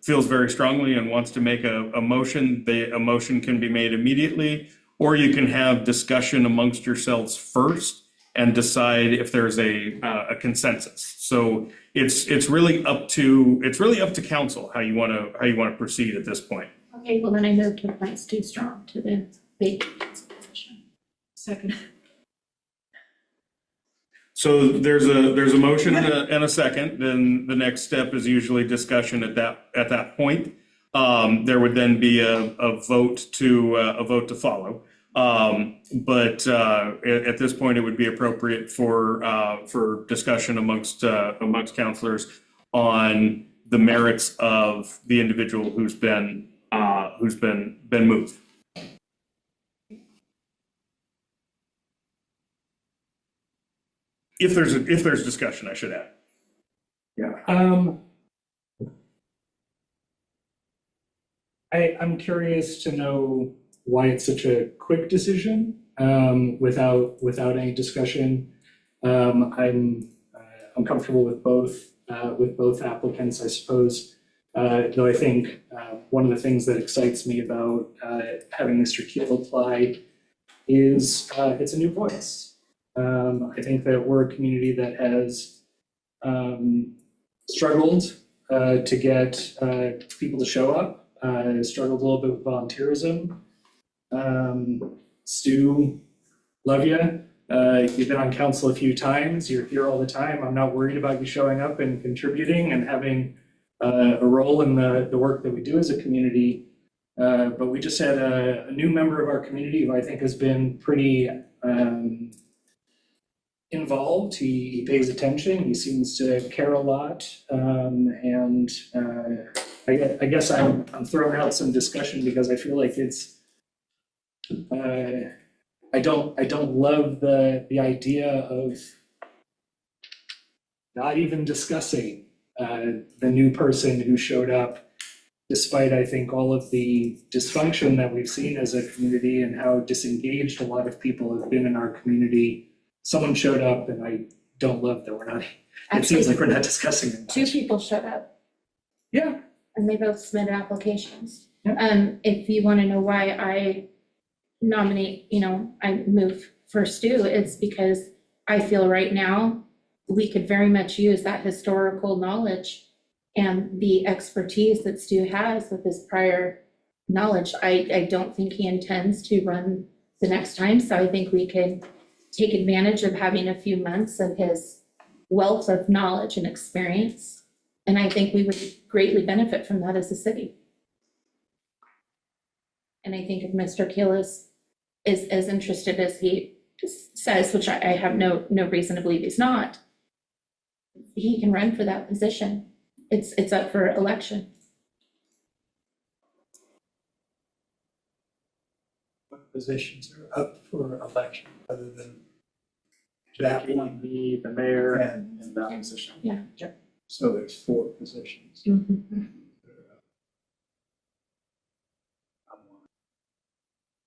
feels very strongly and wants to make a motion, a motion can be made immediately, or you can have discussion amongst yourselves first and decide if there's a consensus. So it's really up to council how you want to proceed at this point. Okay, well then I move to appoint Stu Strong to the vacant council position. Second. So there's a motion and a second. Then the next step is usually discussion at that point. There would then be a vote to follow. But at this point, it would be appropriate for discussion amongst counselors on the merits of the individual who's been moved. If there's discussion, I should add. Yeah. I'm curious to know why it's such a quick decision without any discussion. I'm comfortable with both applicants. I suppose Though I think one of the things that excites me about having Mr. Keel apply is it's a new voice. I think that we're a community that has struggled to get people to show up, struggled a little bit with volunteerism. Stu, love you. You've been on council a few times. You're here all the time. I'm not worried about you showing up and contributing and having a role in the work that we do as a community. But we just had a new member of our community who I think has been pretty involved. He pays attention. He seems to care a lot. And I guess I'm throwing out some discussion because I feel like it's I don't love the idea of not even discussing the new person who showed up, despite, I think, all of the dysfunction that we've seen as a community and how disengaged a lot of people have been in our community. Someone showed up, and I don't love that we're not, it seems like we're not discussing it much. 2 people showed up. Yeah. And they both submitted applications. Yeah. If you want to know why I nominate, I move for Stu, it's because I feel right now we could very much use that historical knowledge and the expertise that Stu has with his prior knowledge. I don't think he intends to run the next time, so I think we could take advantage of having a few months of his wealth of knowledge and experience. And I think we would greatly benefit from that as a city. And I think if Mr. Keel is as interested as he says, which I have no reason to believe he's not, he can run for that position. It's up for election. What positions are up for election other than that one? Me, the mayor, And and that position. Yeah. so there's 4 positions.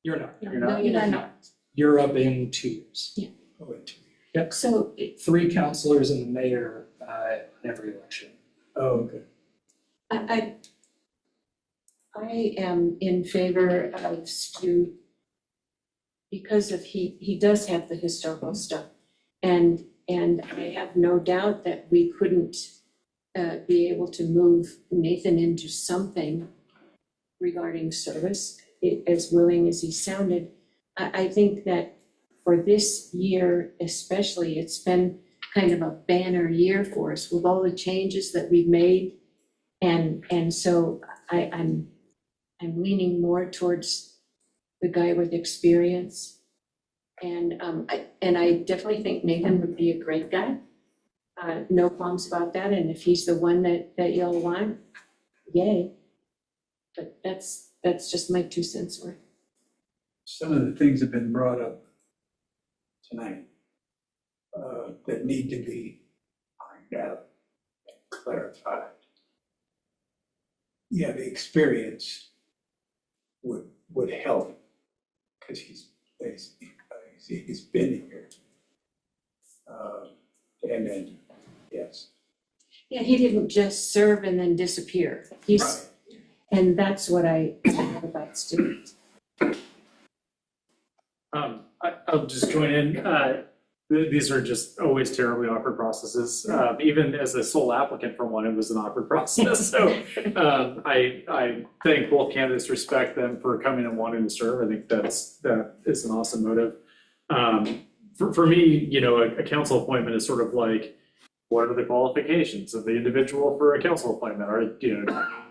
You're not. No, You're not. you're not. You're up in 2 years. Yeah. Oh, in 2 years. Yep. So 3 councilors and the mayor in every election. Oh, okay. I am in favor of Stu because he does have the historical stuff. And I have no doubt that we couldn't be able to move Nathan into something regarding service, as willing as he sounded. I think that for this year especially, it's been kind of a banner year for us with all the changes that we've made. And so I'm leaning more towards the guy with experience. And I definitely think Nathan would be a great guy. No qualms about that. And if he's the one that you'll want, yay. But that's just my 2 cents worth. Some of the things have been brought up tonight that need to be ironed out and clarified. Yeah, the experience would help because he's been here. And then, yes. Yeah, he didn't just serve and then disappear. Right. And that's what I love about students. I'll just join in. These are just always terribly awkward processes. Even as a sole applicant for one, it was an awkward process. So I thank both candidates, respect them for coming and wanting to serve. I think that is an awesome motive. For me, a council appointment is sort of like, what are the qualifications of the individual for a council appointment? Are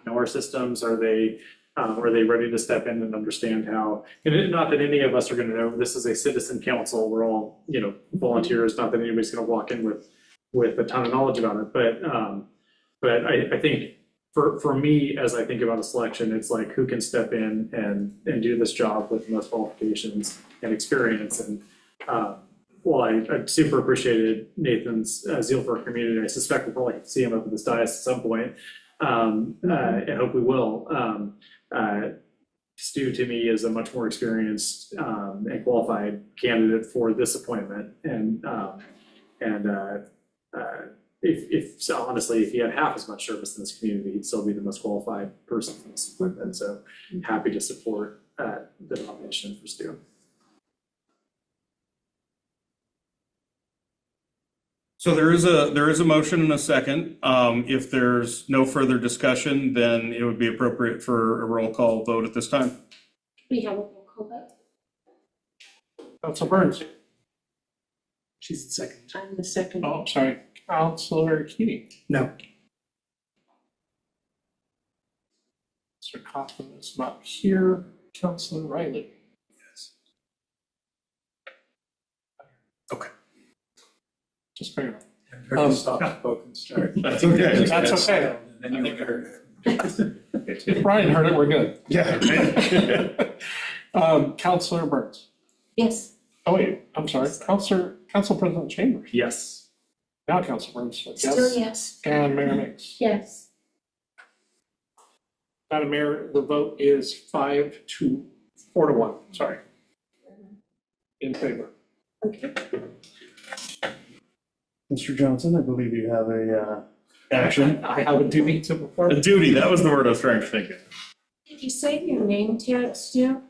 know our systems? Are they ready to step in and understand how? And not that any of us are going to know. This is a citizen council. We're all volunteers. Not that anybody's going to walk in with a ton of knowledge about it. But I think for me, as I think about a selection, it's like who can step in and do this job with the most qualifications and experience. And well, I super appreciated Nathan's zeal for our community. I suspect we'll probably see him up at this dais at some point. I hope we will. Stu, to me, is a much more experienced and qualified candidate for this appointment. And so honestly, if he had half as much service in this community, he'd still be the most qualified person for this appointment. So happy to support the nomination for Stu. So there is a motion and a second. If there's no further discussion, then it would be appropriate for a roll call vote at this time. We have a roll call vote. Council Burns. She's the second. I'm the second. Oh, sorry. Councilor Keating. No. Mr. Kaufman is not here. Councilor Riley. Yes. Okay. Just fair. Stop spoken, sorry. That's okay. That's okay. And then you heard If Brian heard it, we're good. Yeah. Councilor Burns. Yes. Oh, wait, I'm sorry. Council President Chambers. Yes. Now Council Burns. Still yes. And Mayor Mix. Yes. Madam Mayor, the vote is 4-1, sorry. In favor. Okay. Mr. Johnson, I believe you have a action. I have a duty to perform. A duty, that was the word I was trying to think of. Did you say your name tag, Stu?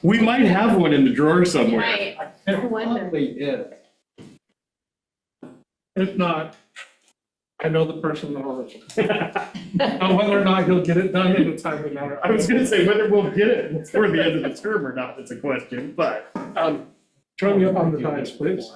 We might have one in the drawer somewhere. Right. I wonder. If not, I know the person that will. Now, whether or not he'll get it done in a timely manner. I was gonna say whether we'll get it before the end of the term or not, that's a question, but. Join me up on the dais, please.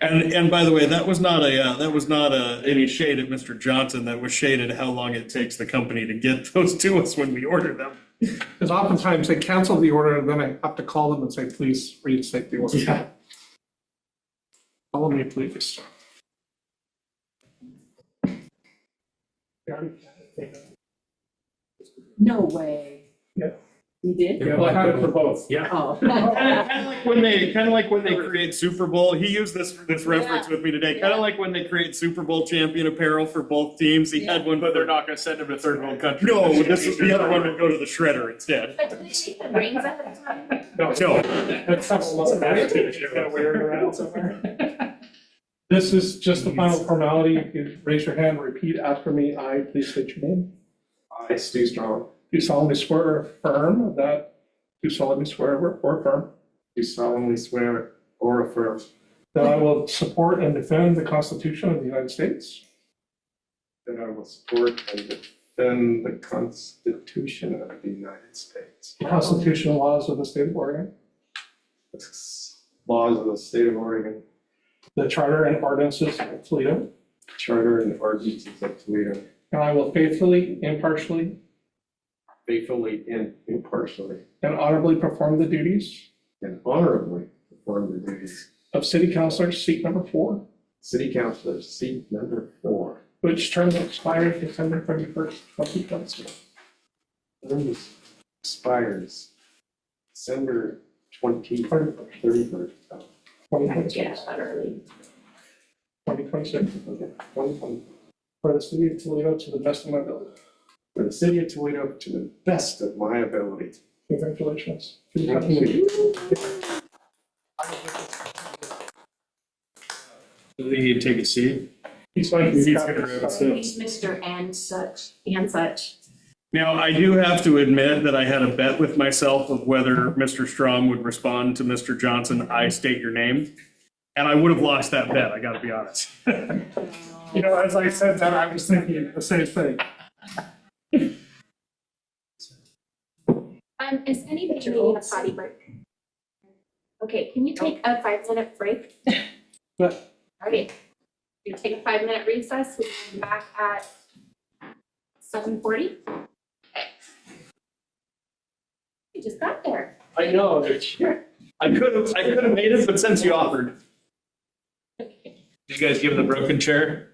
And by the way, that was not any shade at Mr. Johnson. That was shade at how long it takes the company to get those to us when we order them. Because oftentimes they cancel the order and then I have to call them and say, please reinstate the order. Yeah. Follow me, please. No way. Yeah. You did? Yeah, well, I had it for both. Yeah. Oh. Kind of like when they create Super Bowl. He used this reference with me today. Kind of like when they create Super Bowl champion apparel for both teams. He had one, But they're not gonna send him to third world country. No, the other one would go to the shredder instead. But do they make the rings at the time? No. That's something that's weird around somewhere. This is just the final formality. You can raise your hand, repeat after me. I, please state your name. I, Stu Strong, Do solemnly swear or affirm that, do solemnly swear or affirm do solemnly swear or affirm that I will support and defend the Constitution of the United States that I will support and defend the Constitution of the United States, the constitutional laws of the state of Oregon, the laws of the state of Oregon, the charter and ordinances of Toledo, charter and ordinances of Toledo, and I will faithfully, impartially, faithfully and impartially, and honorably perform the duties and honorably perform the duties of City Councilor, seat number 4, City Councilor, seat number 4, which term expires December 31st, 2022. term expires December 31st. 2026. Yeah, early. 2026. 2020. For the city of Toledo to the best of my ability. For the city of Toledo to the best of my ability. Congratulations. Thank you. Do you take a seat? He's like, He's gonna grab it. He's Mr. and such. And such. Now, I do have to admit that I had a bet with myself of whether Mr. Strom would respond to Mr. Johnson, I state your name. And I would have lost that bet, I gotta be honest. you know, as I said that, I was thinking the same thing. Is anybody needing a potty break? Okay, can you take a 5-minute break? But Alright, we take a 5-minute recess, we'll be back at 7:40. Okay. We just got there. I know, I could have made it, but since you offered. Did you guys give him the broken chair?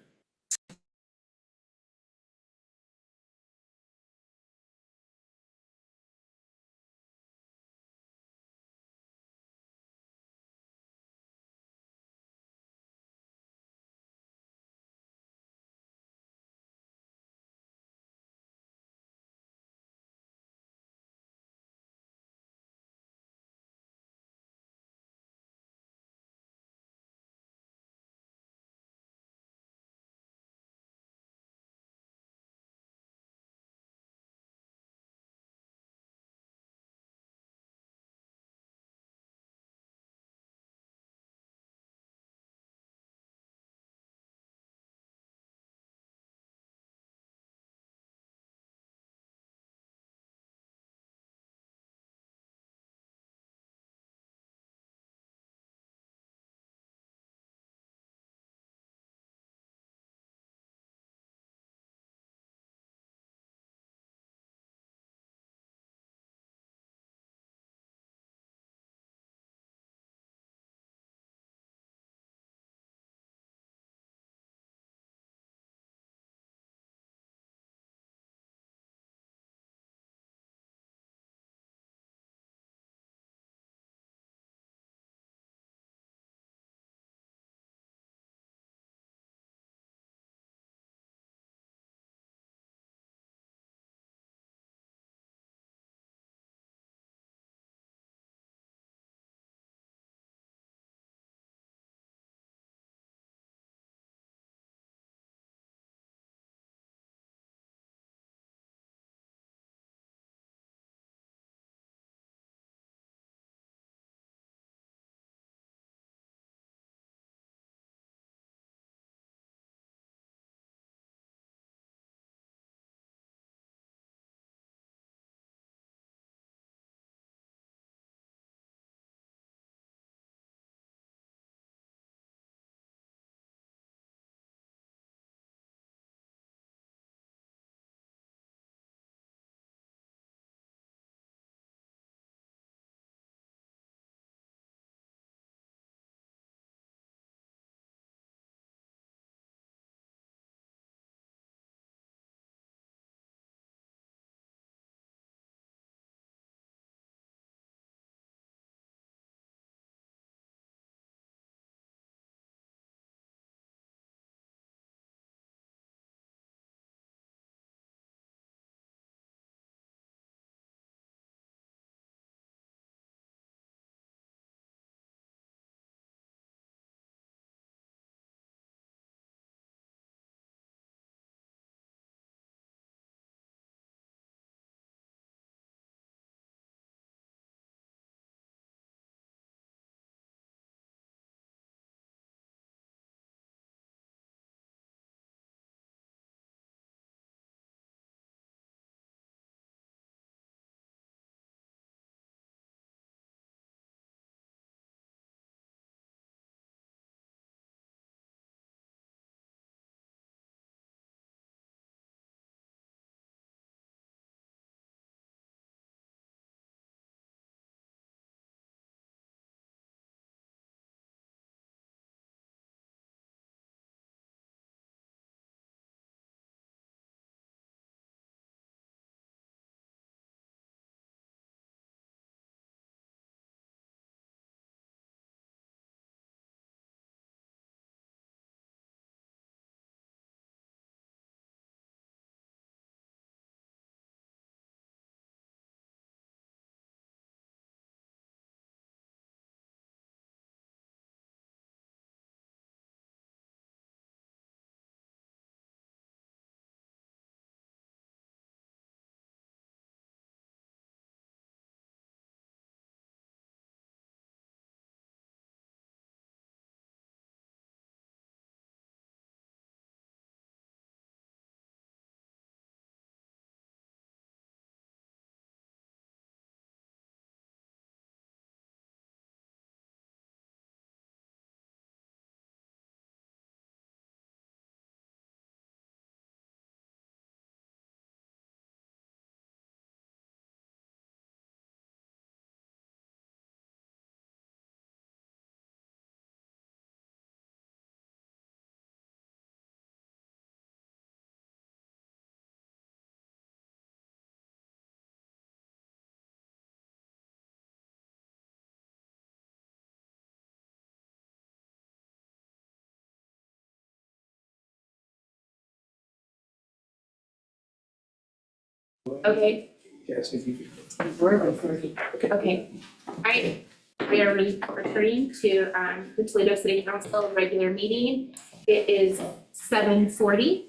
Okay, Yes, if you okay. Alright, we are returning to the Toledo City Council regular meeting. It is 7:40,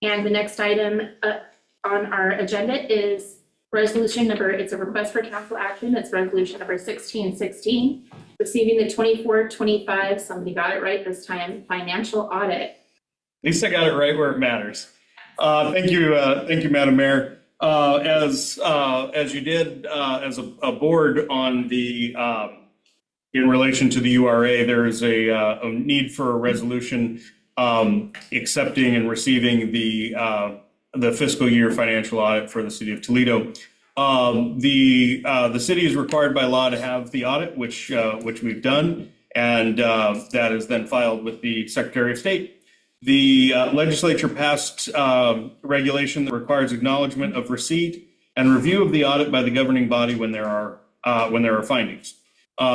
and the next item on our agenda is resolution number, it's a request for council action, it's resolution number 1616, receiving the 24-25, somebody got it right this time, financial audit. At least I got it right where it matters. Thank you, Madam Mayor. As you did as a board on the in relation to the URA, there is a need for a resolution accepting and receiving the fiscal year financial audit for the city of Toledo. The city is required by law to have the audit, which we've done, and that is then filed with the Secretary of State. The legislature passed regulation that requires acknowledgement of receipt and review of the audit by the governing body when there are findings.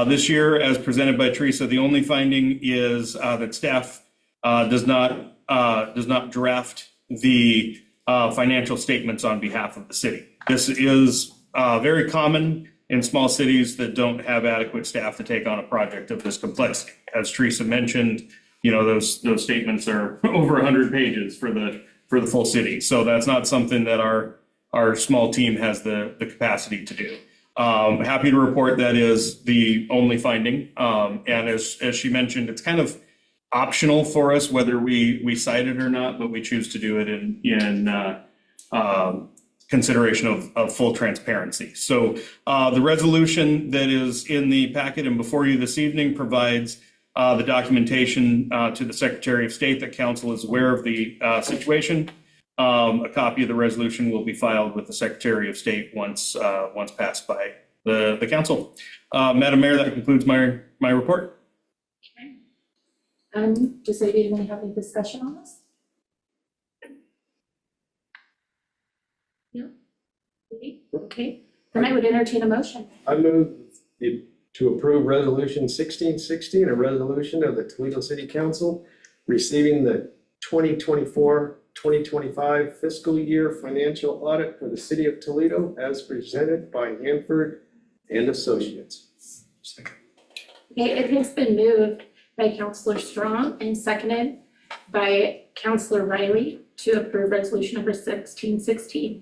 This year, as presented by Teresa, the only finding is that staff does not draft the financial statements on behalf of the city. This is very common in small cities that don't have adequate staff to take on a project of this complexity. As Teresa mentioned, those statements are over 100 pages for the full city. So that's not something that our small team has the capacity to do. Happy to report that is the only finding. And as she mentioned, it's kind of optional for us whether we cite it or not, but we choose to do it in consideration of full transparency. So the resolution that is in the packet and before you this evening provides the documentation to the Secretary of State that council is aware of the situation. A copy of the resolution will be filed with the Secretary of State once passed by the council. Madam Mayor, that concludes my report. Okay. Does anybody want to have any discussion on this? No? Okay. Then I would entertain a motion. I move to approve resolution 1616, a resolution of the Toledo City Council receiving the 2024-2025 fiscal year financial audit for the city of Toledo as presented by Hanford and Associates. Okay, it has been moved by Councilor Strong and seconded by Councilor Riley to approve resolution number 1616.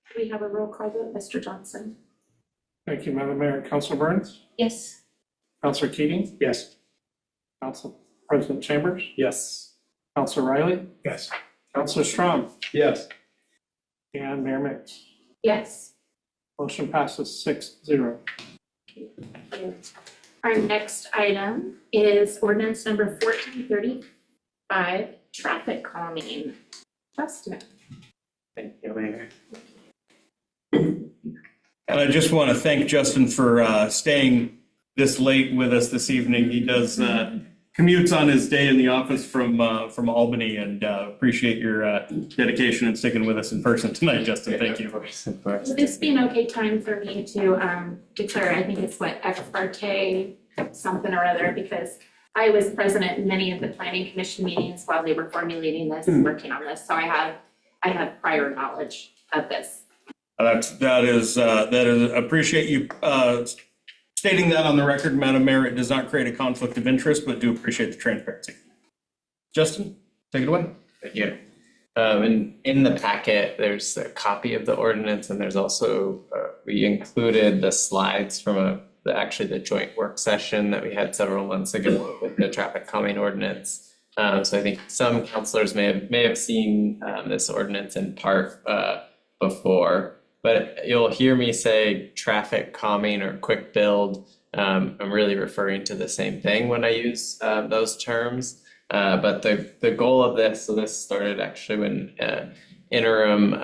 Do we have a roll call vote? Mr. Johnson? Thank you, Madam Mayor. Councilor Burns? Yes. Councilor Keating? Yes. Council President Chambers? Yes. Councilor Riley? Yes. Councilor Strong? Yes. And Mayor Mix. Yes. Motion passes 6-0. Our next item is ordinance number 1435, traffic calming. Justin. Thank you, Mayor. And I just want to thank Justin for staying this late with us this evening. He does commutes on his day in the office from Albany, and appreciate your dedication and sticking with us in person tonight, Justin. Thank you. Of course. Would this be an okay time for me to declare, I think it's what, ex parte something or other, because I was present at many of the planning commission meetings while they were formulating this and working on this, so I have prior knowledge of this. That is appreciate you stating that on the record, Madam Mayor. It does not create a conflict of interest, but do appreciate the transparency. Justin, take it away. Thank you. In the packet, there's a copy of the ordinance, and there's also, we included the slides from the joint work session that we had several months ago with the traffic calming ordinance. So I think some councilors may have seen this ordinance in part before, but you'll hear me say traffic calming or quick build. I'm really referring to the same thing when I use those terms. But the goal of this, so this started actually when interim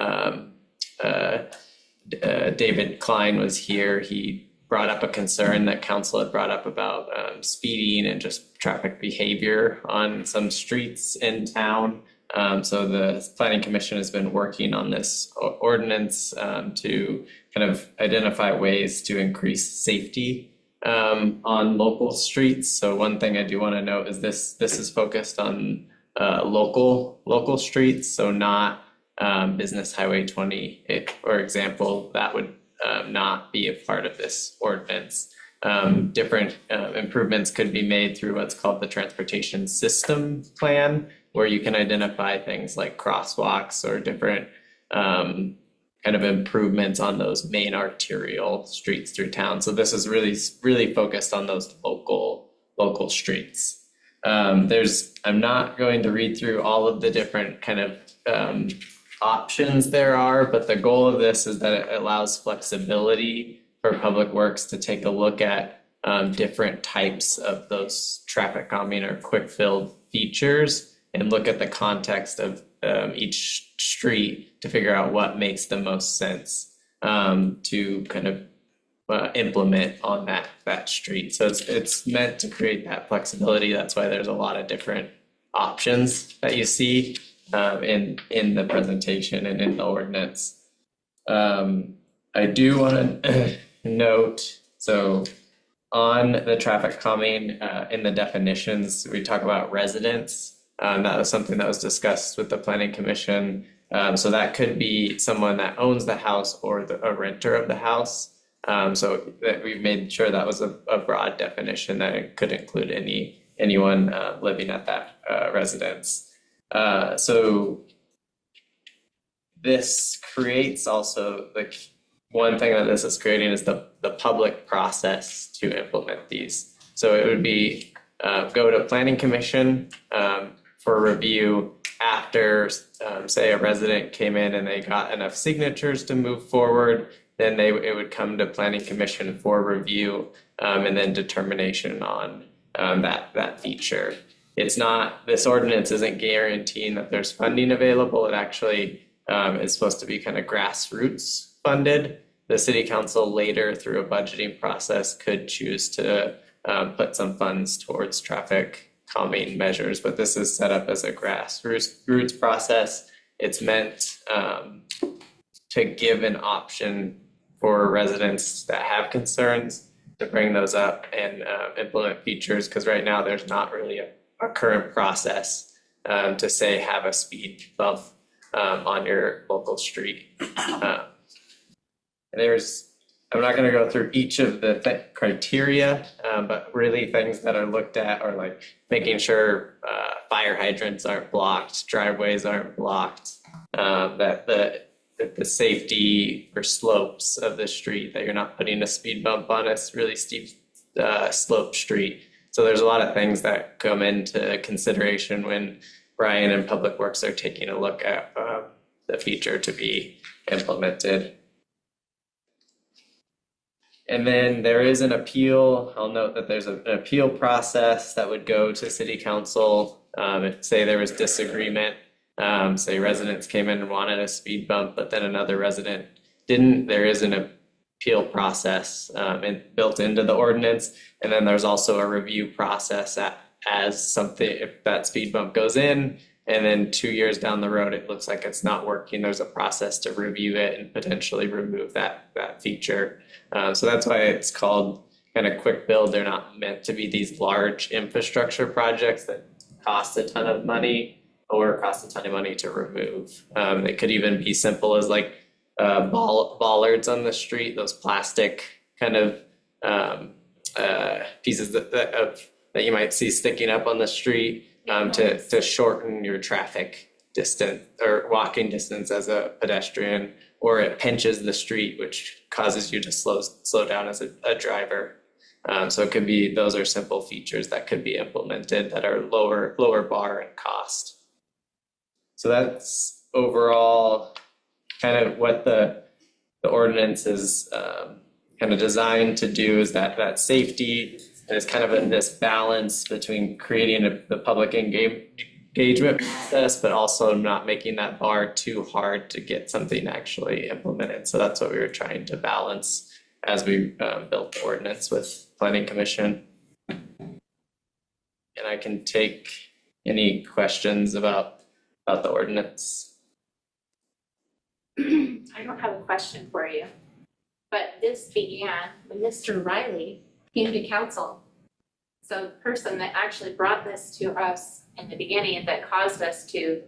David Klein was here. He brought up a concern that council had brought up about speeding and just traffic behavior on some streets in town. So the Planning Commission has been working on this ordinance to kind of identify ways to increase safety on local streets. So one thing I do want to note is this is focused on local streets, so not Business Highway 20, for example, that would not be a part of this ordinance. Different improvements could be made through what's called the transportation system plan, where you can identify things like crosswalks or different kind of improvements on those main arterial streets through town. So this is really focused on those local streets. I'm not going to read through all of the different kind of options there are, but the goal of this is that it allows flexibility for Public Works to take a look at different types of those traffic calming or quick fill features and look at the context of each street to figure out what makes the most sense to kind of implement on that street. So it's meant to create that flexibility. That's why there's a lot of different options that you see in the presentation and in the ordinance. I do want to note, so on the traffic calming, in the definitions, we talk about residents. That was something that was discussed with the Planning Commission. So that could be someone that owns the house or a renter of the house. So that we've made sure that was a broad definition that it could include anyone living at that residence. So this creates also one thing that this is creating is the public process to implement these. So it would be go to Planning Commission for review after, say, a resident came in and they got enough signatures to move forward. Then it would come to Planning Commission for review and then determination on that feature. It's not, this ordinance isn't guaranteeing that there's funding available. It actually is supposed to be kind of grassroots funded. The city council later through a budgeting process could choose to put some funds towards traffic calming measures, but this is set up as a grassroots process. It's meant to give an option for residents that have concerns to bring those up and implement features, because right now there's not really a current process to say have a speed bump on your local street. I'm not going to go through each of the criteria, but really things that are looked at are like making sure fire hydrants aren't blocked, driveways aren't blocked, that the safety or slopes of the street, that you're not putting a speed bump on a really steep slope street. So there's a lot of things that come into consideration when Brian and Public Works are taking a look at the feature to be implemented. And then there is an appeal. I'll note that there's an appeal process that would go to City Council. If, say, there was disagreement, say residents came in and wanted a speed bump, but then another resident didn't, there is an appeal process built into the ordinance. And then there's also a review process as something, if that speed bump goes in, and then 2 years down the road, it looks like it's not working, there's a process to review it and potentially remove that feature. So that's why it's called kind of quick build. They're not meant to be these large infrastructure projects that cost a ton of money or cost a ton of money to remove. It could even be simple as like bollards on the street, those plastic kind of pieces that you might see sticking up on the street to shorten your traffic distance or walking distance as a pedestrian, or it pinches the street, which causes you to slow down as a driver. So it could be, those are simple features that could be implemented that are lower bar in cost. So that's overall kind of what the ordinance is kind of designed to do, is that safety is kind of in this balance between creating the public engagement process, but also not making that bar too hard to get something actually implemented. So that's what we were trying to balance as we built the ordinance with Planning Commission. And I can take any questions about the ordinance. I don't have a question for you, but this began when Mr. Riley came to council. So the person that actually brought this to us in the beginning, that caused us to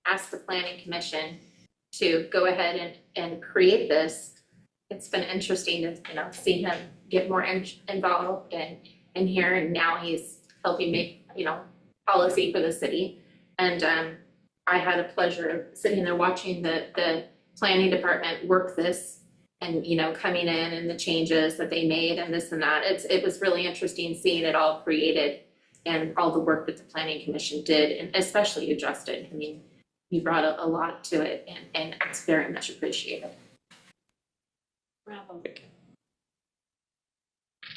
asked the planning commission to go ahead and create this. It's been interesting to, see him get more involved in here, and now he's helping make, policy for the city. And I had a pleasure of sitting there watching the planning department work this and, coming in and the changes that they made and this and that. It was really interesting seeing it all created and all the work that the planning commission did, and especially you, Justin. I mean, you brought a lot to it, and it's very much appreciated. Bravo.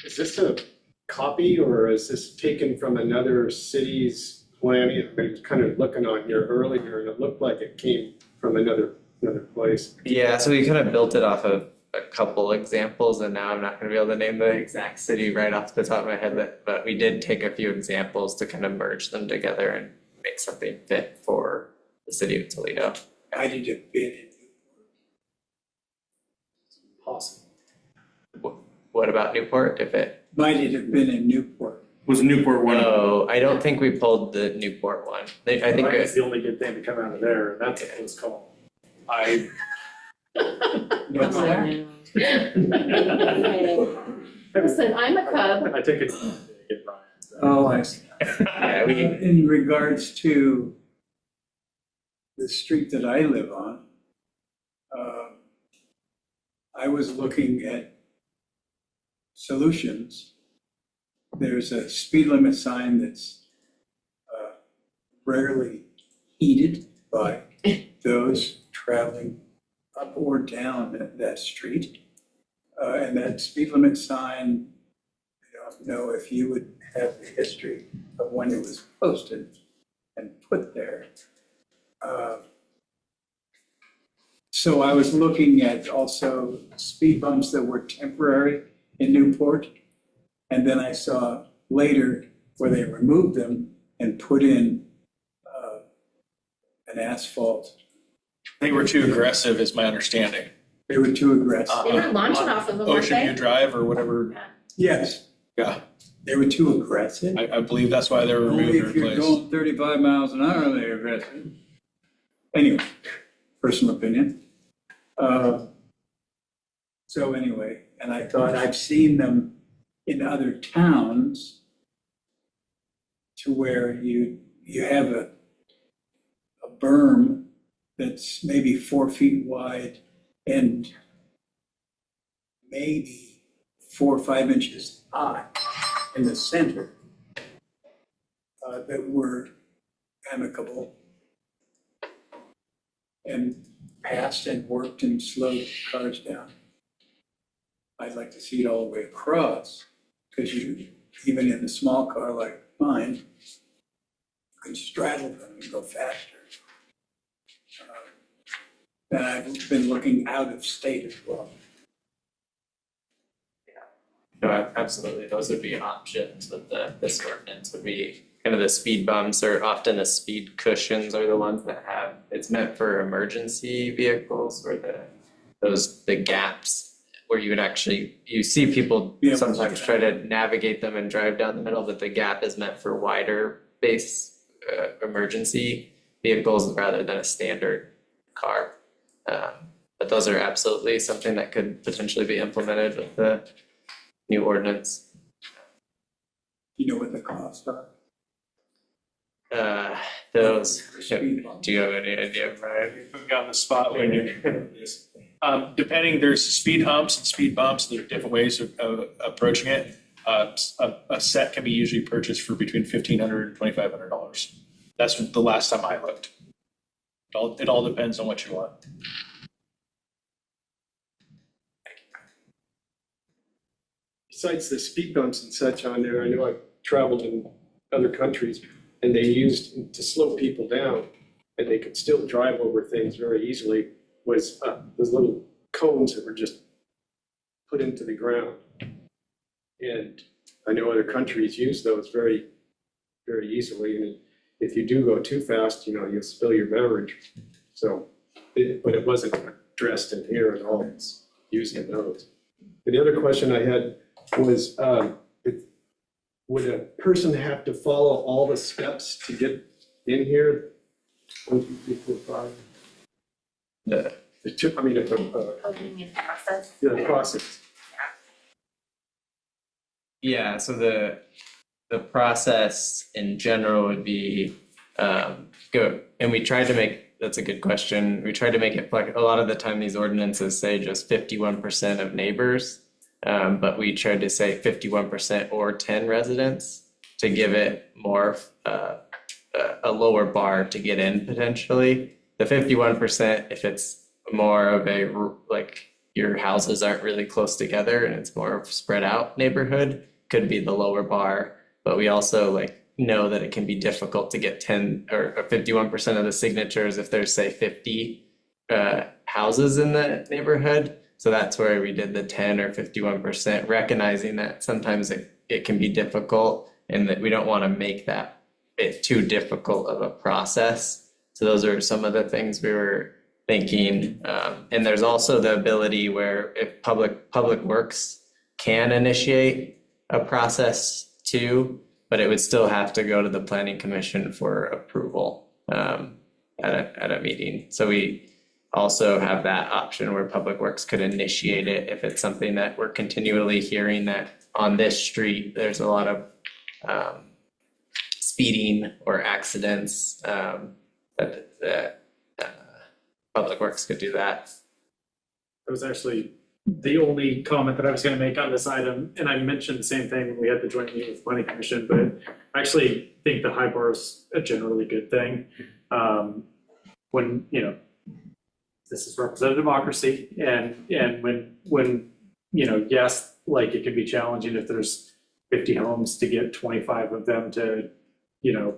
Is this a copy or is this taken from another city's planning? I was kind of looking on here earlier and it looked like it came from another place. Yeah, so we kind of built it off of a couple examples, and now I'm not gonna be able to name the exact city right off the top of my head, but we did take a few examples to kind of merge them together and make something fit for the city of Toledo. I did a bid in Possible. What about Newport, if it? might it have been in Newport? Was Newport one of them? No, I don't think we pulled the Newport one. I think It's the only good thing to come out of there, and that's what it's called. What's that? Listen, I'm a Cub. I take it to get Brian. Oh, I see. yeah, In regards to the street that I live on, I was looking at solutions. There's a speed limit sign that's rarely heeded by those traveling up or down that street. And that speed limit sign, I don't know if you would have the history of when it was posted and put there. So I was looking at also speed bumps that were temporary in Newport. And then I saw later where they removed them and put in an asphalt. They were too aggressive, is my understanding. They were too aggressive. They were launching off of them, weren't Ocean View they? Drive or whatever. Yes, Yeah, they were too aggressive. I believe that's why they were Only removed and if you're replaced. going 35 miles an hour, they're aggressive. Anyway, personal opinion. So anyway, and I thought I've seen them in other towns to where you have a berm that's maybe 4 feet wide and maybe 4 or 5 inches high in the center that were amicable and passed and worked and slowed cars down. I'd like to see it all the way across, because even in a small car like mine, you can straddle them and go faster. And I've been looking out of state as well. No, absolutely, those would be options with this ordinance would be kind of the speed bumps, or often the speed cushions are the ones that have, it's meant for emergency vehicles, or the gaps where you would actually, you see people sometimes try to navigate them and drive down the middle, but the gap is meant for wider base emergency vehicles rather than a standard car. But those are absolutely something that could potentially be implemented with the new ordinance. You know what the costs are? Those, Speed bumps. do you have any idea, Brian? Put me on the spot when you. Depending, there's speed humps and speed bumps. There are different ways of approaching it. A set can be usually purchased for between $1,500 and $2,500. That's the last time I looked. It all depends on what you want. Besides the speed bumps and such on there, I know I've traveled in other countries and they used to slow people down and they could still drive over things very easily, was those little cones that were just put into the ground. And I know other countries use those very, very easily. And if you do go too fast, you'll spill your beverage. So, but it wasn't addressed in here at all. It's using those. And the other question I had was, would a person have to follow all the steps to get in here 1, 2, 3, 4, 5. The two, I mean, if Oh, you mean process? the process. Yeah, so the process in general would be go, and we tried to make, that's a good question. We tried to make it a lot of the time these ordinances say just 51% of neighbors. But we tried to say 51% or 10 residents to give it more a lower bar to get in potentially. The 51%, if it's more of a like your houses aren't really close together and it's more of a spread out neighborhood, could be the lower bar. But we also like know that it can be difficult to get 10 or 51% of the signatures if there's say 50 houses in the neighborhood. So that's where we did the 10 or 51%, recognizing that sometimes it can be difficult and that we don't want to make that it too difficult of a process. So those are some of the things we were thinking. And there's also the ability where if public works can initiate a process too, but it would still have to go to the planning commission for approval at a meeting. So we also have that option where public works could initiate it if it's something that we're continually hearing that on this street there's a lot of speeding or accidents, that public works could do that. That was actually the only comment that I was going to make on this item, and I mentioned the same thing when we had the joint meeting with planning commission, but I actually think the high bar is a generally good thing. When, you know, this is representative democracy, and when you know, yes, like it can be challenging if there's 50 homes to get 25 of them to, you know,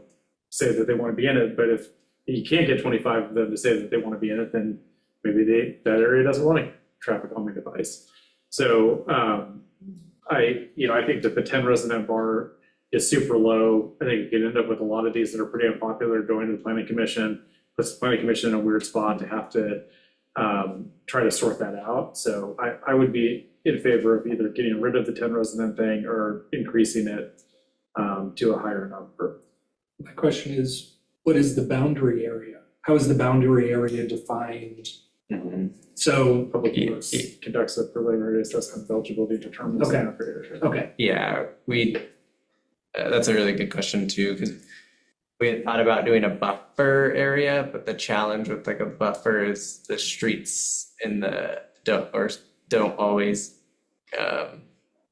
say that they want to be in it, but if you can't get 25 of them to say that they want to be in it, then maybe that area doesn't want a traffic calming device. So I think that the 10 resident bar is super low. I think you can end up with a lot of these that are pretty unpopular going to the planning commission, puts the planning commission in a weird spot to have to try to sort that out. So I would be in favor of either getting rid of the 10 resident thing or increasing it to a higher number. My question is, what is the boundary area? How is the boundary area defined? So Public Works conducts a preliminary assessment of eligibility to determine the boundary area. Okay. Yeah, that's a really good question too, because we had thought about doing a buffer area, but the challenge with like a buffer is the streets in the don't always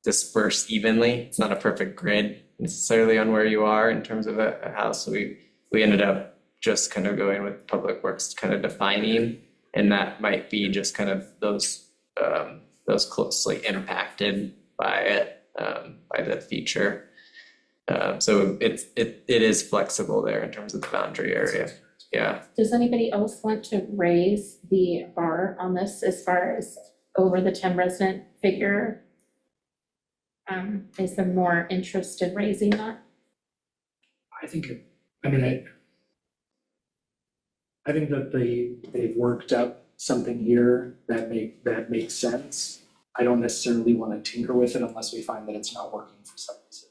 disperse evenly. It's not a perfect grid necessarily on where you are in terms of a house. So we ended up just kind of going with Public Works kind of defining, and that might be just kind of those closely impacted by it, by the feature. So it is flexible there in terms of the boundary area. Yeah. Does anybody else want to raise the bar on this as far as over the 10 resident figure? Is there more interest in raising that? I think that they've worked up something here that makes sense. I don't necessarily want to tinker with it unless we find that it's not working for some reason.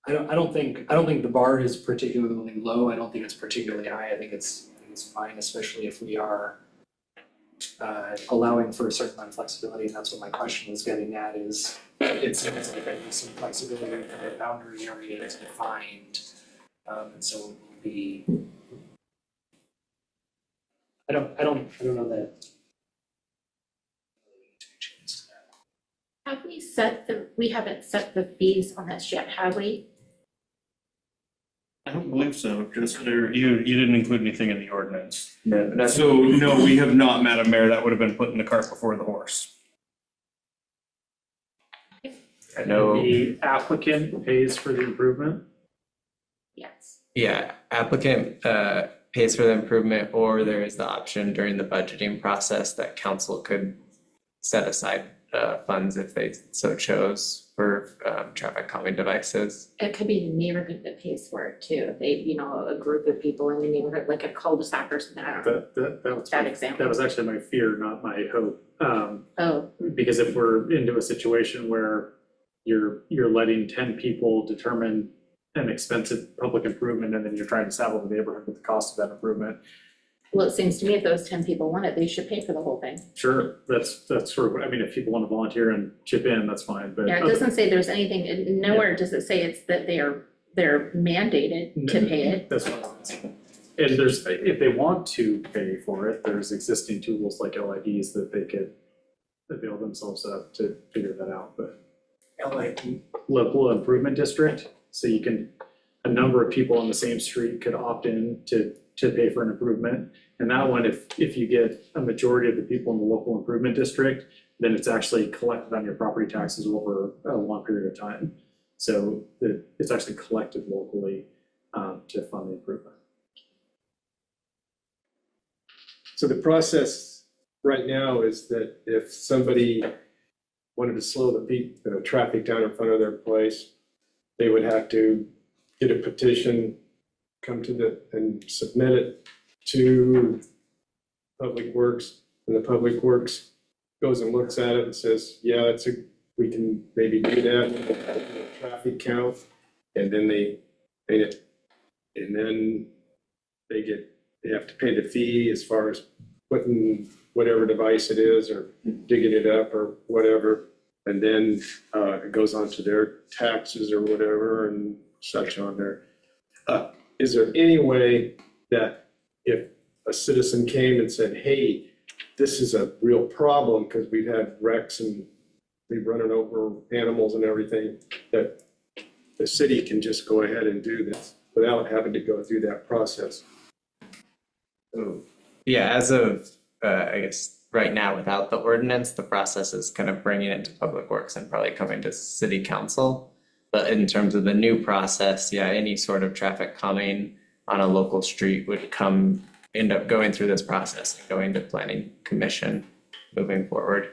I don't think the bar is particularly low. I don't think it's particularly high. I think it's fine, especially if we are allowing for a certain amount of flexibility, and that's what my question was getting at, is it seems like there is some flexibility for the boundary area is defined. And so it will be, I don't know that. Have we haven't set the fees on this yet, have we? I don't believe so, just you didn't include anything in the ordinance. No, So, no, we have not, Madam Mayor, that would have been putting the cart before the horse. I know. The applicant pays for the improvement. Yes. Yeah, applicant pays for the improvement, or there is the option during the budgeting process that council could set aside funds if they so chose for traffic calming devices. It could be the neighborhood that pays for it too. A group of people in the neighborhood, like a cul-de-sac or something, I don't know. That example. was actually my fear, not my hope. Because if we're into a situation where you're letting 10 people determine an expensive public improvement and then you're trying to saddle the neighborhood with the cost of that improvement. Well, it seems to me if those 10 people want it, they should pay for the whole thing. Sure, that's sort of, I mean, if people want to volunteer and chip in, that's fine, but. Yeah, it doesn't say there's anything, nowhere does it say it's that they're mandated to pay it. That's what I'm saying. And there's, if they want to pay for it, there's existing tools like LIDs that they could avail themselves of to figure that out, but. LID. Local improvement district, so you can, a number of people on the same street could opt in to pay for an improvement. And that one, if you get a majority of the people in the local improvement district, then it's actually collected on your property taxes over a long period of time. So it's actually collected locally to fund the improvement. So the process right now is that if somebody wanted to slow the traffic down in front of their place, they would have to get a petition, come to and submit it to Public Works, and the Public Works goes and looks at it and says, yeah, we can maybe do that, traffic count, and then they pay it. And then they have to pay the fee as far as putting whatever device it is or digging it up or whatever. And then it goes on to their taxes or whatever and such on there. Is there any way that if a citizen came and said, hey, this is a real problem because we've had wrecks and we've running over animals and everything, that the city can just go ahead and do this without having to go through that process? Yeah, as of, I guess, right now, without the ordinance, the process is kind of bringing it to Public Works and probably coming to City Council. But in terms of the new process, yeah, any sort of traffic coming on a local street would end up going through this process and going to Planning Commission moving forward.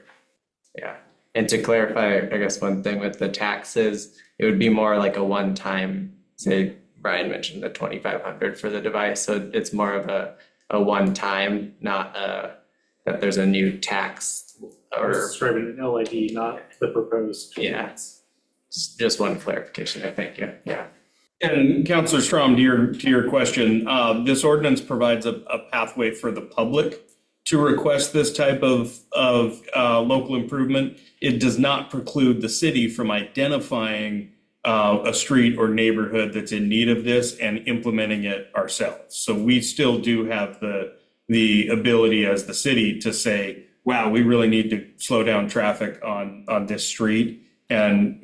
Yeah, and to clarify, I guess one thing with the taxes, it would be more like a one-time, say, Brian mentioned the 2,500 for the device, so it's more of a one-time, not that there's a new tax Or or, describing an LID, not the proposed. yeah. Just one clarification, I think, yeah. And Councillor Strom, to your question, this ordinance provides a pathway for the public to request this type of local improvement. It does not preclude the city from identifying a street or neighborhood that's in need of this and implementing it ourselves. So we still do have the ability as the city to say, wow, we really need to slow down traffic on this street, and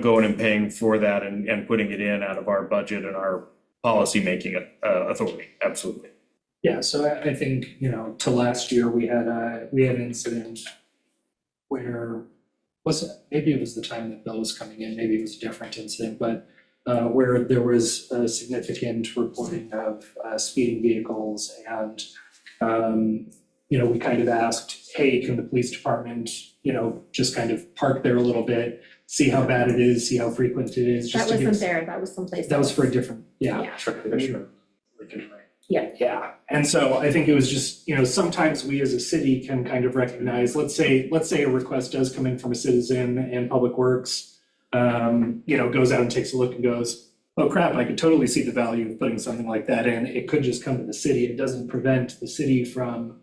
going and paying for that and putting it in out of our budget and our policy making authority. Absolutely. Yeah, so I think, to last year, we had an incident where, maybe it was the time that Bill was coming in, maybe it was a different incident, but where there was a significant reporting of speeding vehicles, and we kind of asked, hey, can the police department, just kind of park there a little bit, see how bad it is, see how frequent it is. That wasn't there, that was someplace else. That was for a different, yeah. Yeah, and so I think it was just, sometimes we as a city can kind of recognize, let's say a request does come in from a citizen and Public Works, goes out and takes a look and goes, oh crap, I could totally see the value of putting something like that in. It could just come to the city. It doesn't prevent the city from,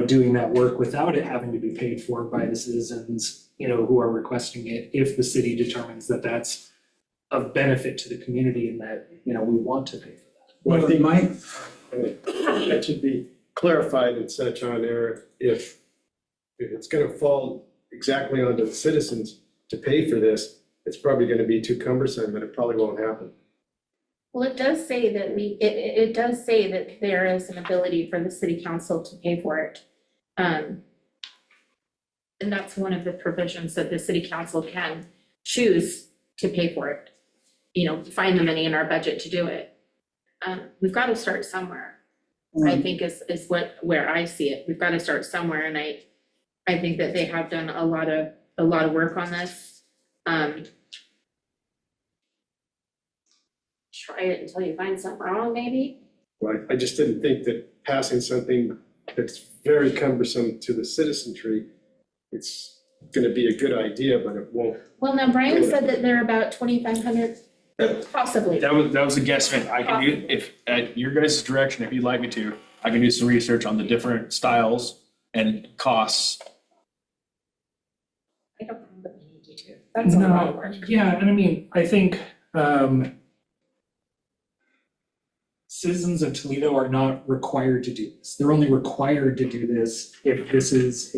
doing that work without it having to be paid for by the citizens, who are requesting it, if the city determines that that's of benefit to the community and that, we want to pay for that. Well, I think that should be clarified and such on there. If it's going to fall exactly onto the citizens to pay for this, it's probably going to be too cumbersome and it probably won't happen. Well, it does say that it does say that there is an ability for the city council to pay for it. And that's one of the provisions that the city council can choose to pay for it. Find the money in our budget to do it. We've got to start somewhere. I think is where I see it. We've got to start somewhere, and I think that they have done a lot of work on this. Try it until you find something wrong, maybe. Well, I just didn't think that passing something that's very cumbersome to the citizenry, it's going to be a good idea, but it won't. Well, now Brian said that they're about 2,500 Possibly. That was a guesstimate. I can do, if, at your guys' direction, if you'd like me to, I can do some research on the different styles and costs. I don't know that we need you to. That's a lot of work. Yeah, and I mean, I think citizens of Toledo are not required to do this. They're only required to do this if this is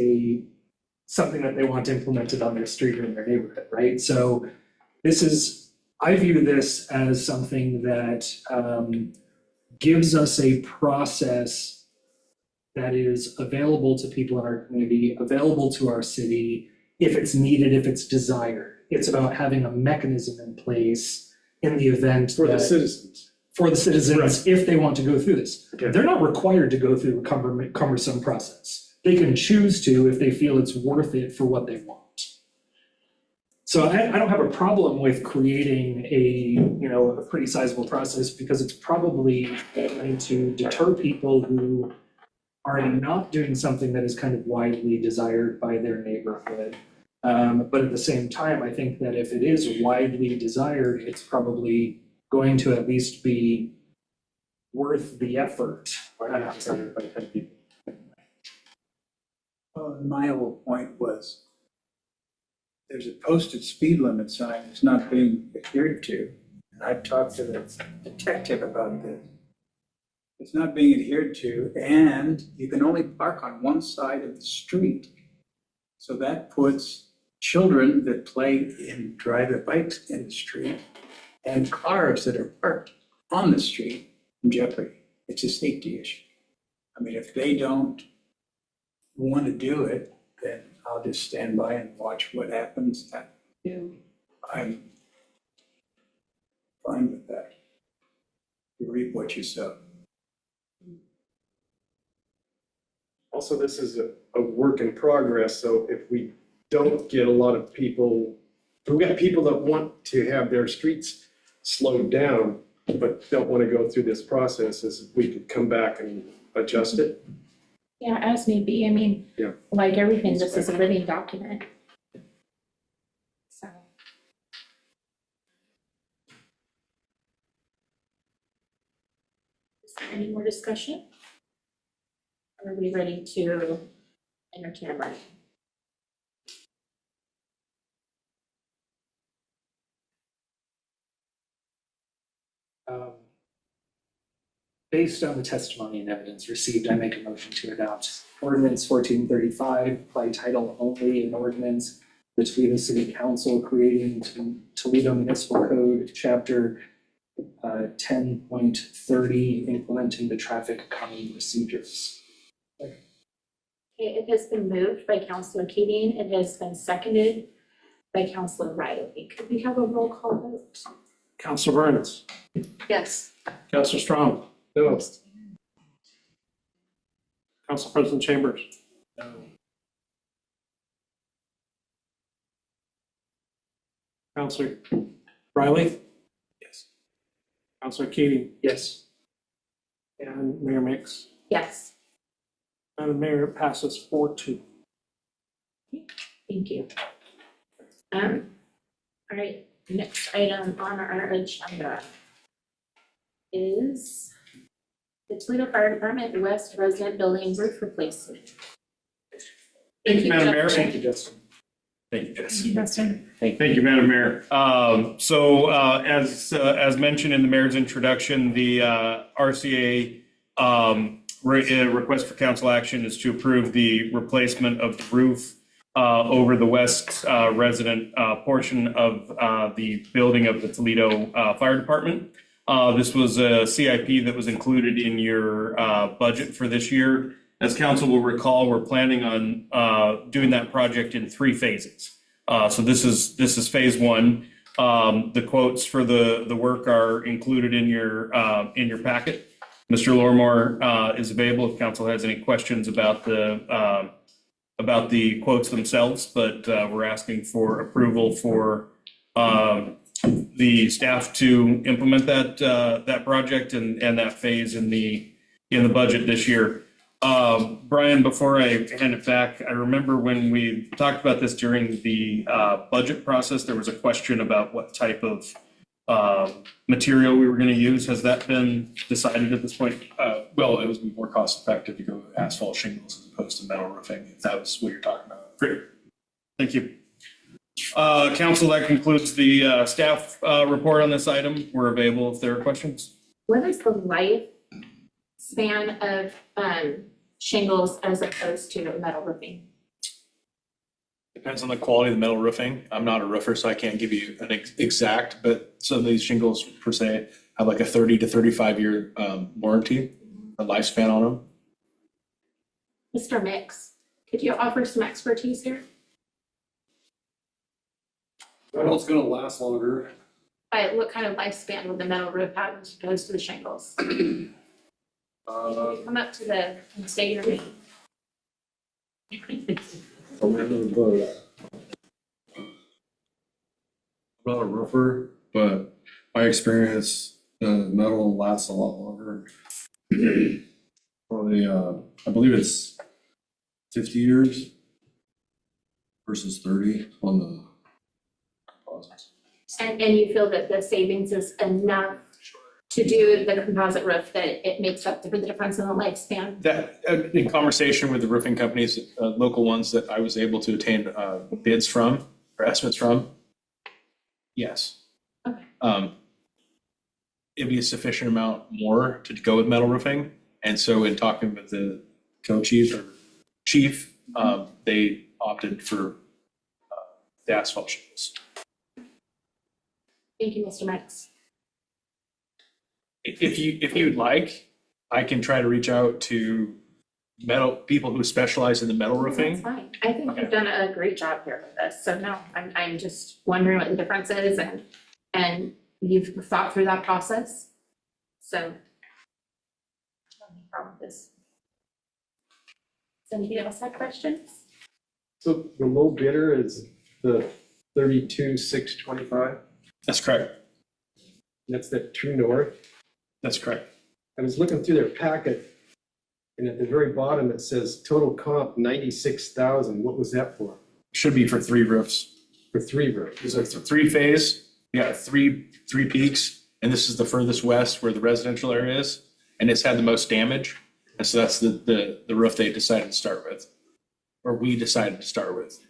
something that they want implemented on their street or in their neighborhood, right? So I view this as something that gives us a process that is available to people in our community, available to our city, if it's needed, if it's desired. It's about having a mechanism in place in the event For the that- citizens. for the citizens, if they want to go through this. Okay. They're not required to go through a cumbersome process. They can choose to if they feel it's worth it for what they want. So I don't have a problem with creating a pretty sizable process because it's probably going to deter people who are not doing something that is kind of widely desired by their neighborhood. But at the same time, I think that if it is widely desired, it's probably going to at least be worth the effort. Well, my whole point was, there's a posted speed limit sign that's not being adhered to. And I've talked to the detective about this. It's not being adhered to, and you can only park on one side of the street. So that puts children that play and drive their bikes in the street and cars that are parked on the street in jeopardy. It's a safety issue. I mean, if they don't want to do it, then I'll just stand by and watch what happens. I'm fine with that. You reap what you sow. Also, this is a work in progress, so if we don't get a lot of people, if we've got people that want to have their streets slowed down, but don't want to go through this process, is we could come back and adjust it. Yeah, as may be. I mean, Yeah. like everything, this is a living document. So. Is there any more discussion? Or are we ready to entertain a motion? Based on the testimony and evidence received, I make a motion to adopt ordinance 1435 by title only, an ordinance, the Toledo City Council creating Toledo Municipal Code, chapter 10.30, implementing the traffic calming procedures. Okay, it has been moved by Councilor Keating. It has been seconded by Councilor Riley. Could we have a roll call vote? Councilor Burns. Yes. Councilor Strong. No. Council President Chambers. No. Councilor Riley. Yes. Councilor Keating. Yes. And Mayor Mix. Yes, Madam Mayor, it passes 4-2. thank you. All right, next item on our agenda is the Toledo Fire Department West Resident Building roof replacement. Thank you, Madam Mayor. Thank you, Justin. Thank you, Jess. Thank you, Justin. Thank you, Madam Mayor. As mentioned in the mayor's introduction, the RCA request for council action is to approve the replacement of the roof over the west resident portion of the building of the Toledo Fire Department. This was a CIP that was included in your budget for this year. As council will recall, we're planning on doing that project in 3 phases. So this is phase 1. The quotes for the work are included in your packet. Mr. Lormore is available if council has any questions about the quotes themselves, but we're asking for approval for the staff to implement that project and that phase in the budget this year. Brian, before I hand it back, I remember when we talked about this during the budget process, there was a question about what type of material we were gonna use? Has that been decided at this point? Well, it would be more cost effective to go with asphalt shingles as opposed to metal roofing, if that was what you're talking about. Great, thank you. Council, that concludes the staff report on this item. We're available if there are questions. What is the lifespan of shingles as opposed to metal roofing? Depends on the quality of the metal roofing. I'm not a roofer, so I can't give you an exact, but some of these shingles per se have like a 30 to 35-year warranty, a lifespan on them. Mr. Mix, could you offer some expertise here? Well, it's gonna last longer. What kind of lifespan would the metal roof have as opposed to the shingles? Come up to the and state your name. I'm not a roofer, but my experience, metal lasts a lot longer. Probably, I believe it's 50 years versus 30 on the composites. And you feel that the savings is enough to do the composite roof, that it makes up for the difference in the lifespan? That, in conversation with the roofing companies, local ones that I was able to obtain bids from, or estimates from, yes. Okay. It'd be a sufficient amount more to go with metal roofing. And so in talking with the co-chief or chief, they opted for the asphalt shingles. Thank you, Mr. Mix. If you'd like, I can try to reach out to people who specialize in the metal roofing. That's fine. I think you've done a great job here with this. So no, I'm just wondering what the difference is, and you've thought through that process. So I don't have any problem with this. Does anybody else have questions? So the low bidder is the 32,625. That's correct. That's the true north. That's correct. I was looking through their packet, and at the very bottom it says total comp 96,000. What was that for? Should be for 3 roofs. For 3 roofs. There's a 3-phase. You got three peaks, and this is the furthest west where the residential area is, and it's had the most damage. And so that's the roof they decided to start with, or we decided to start with.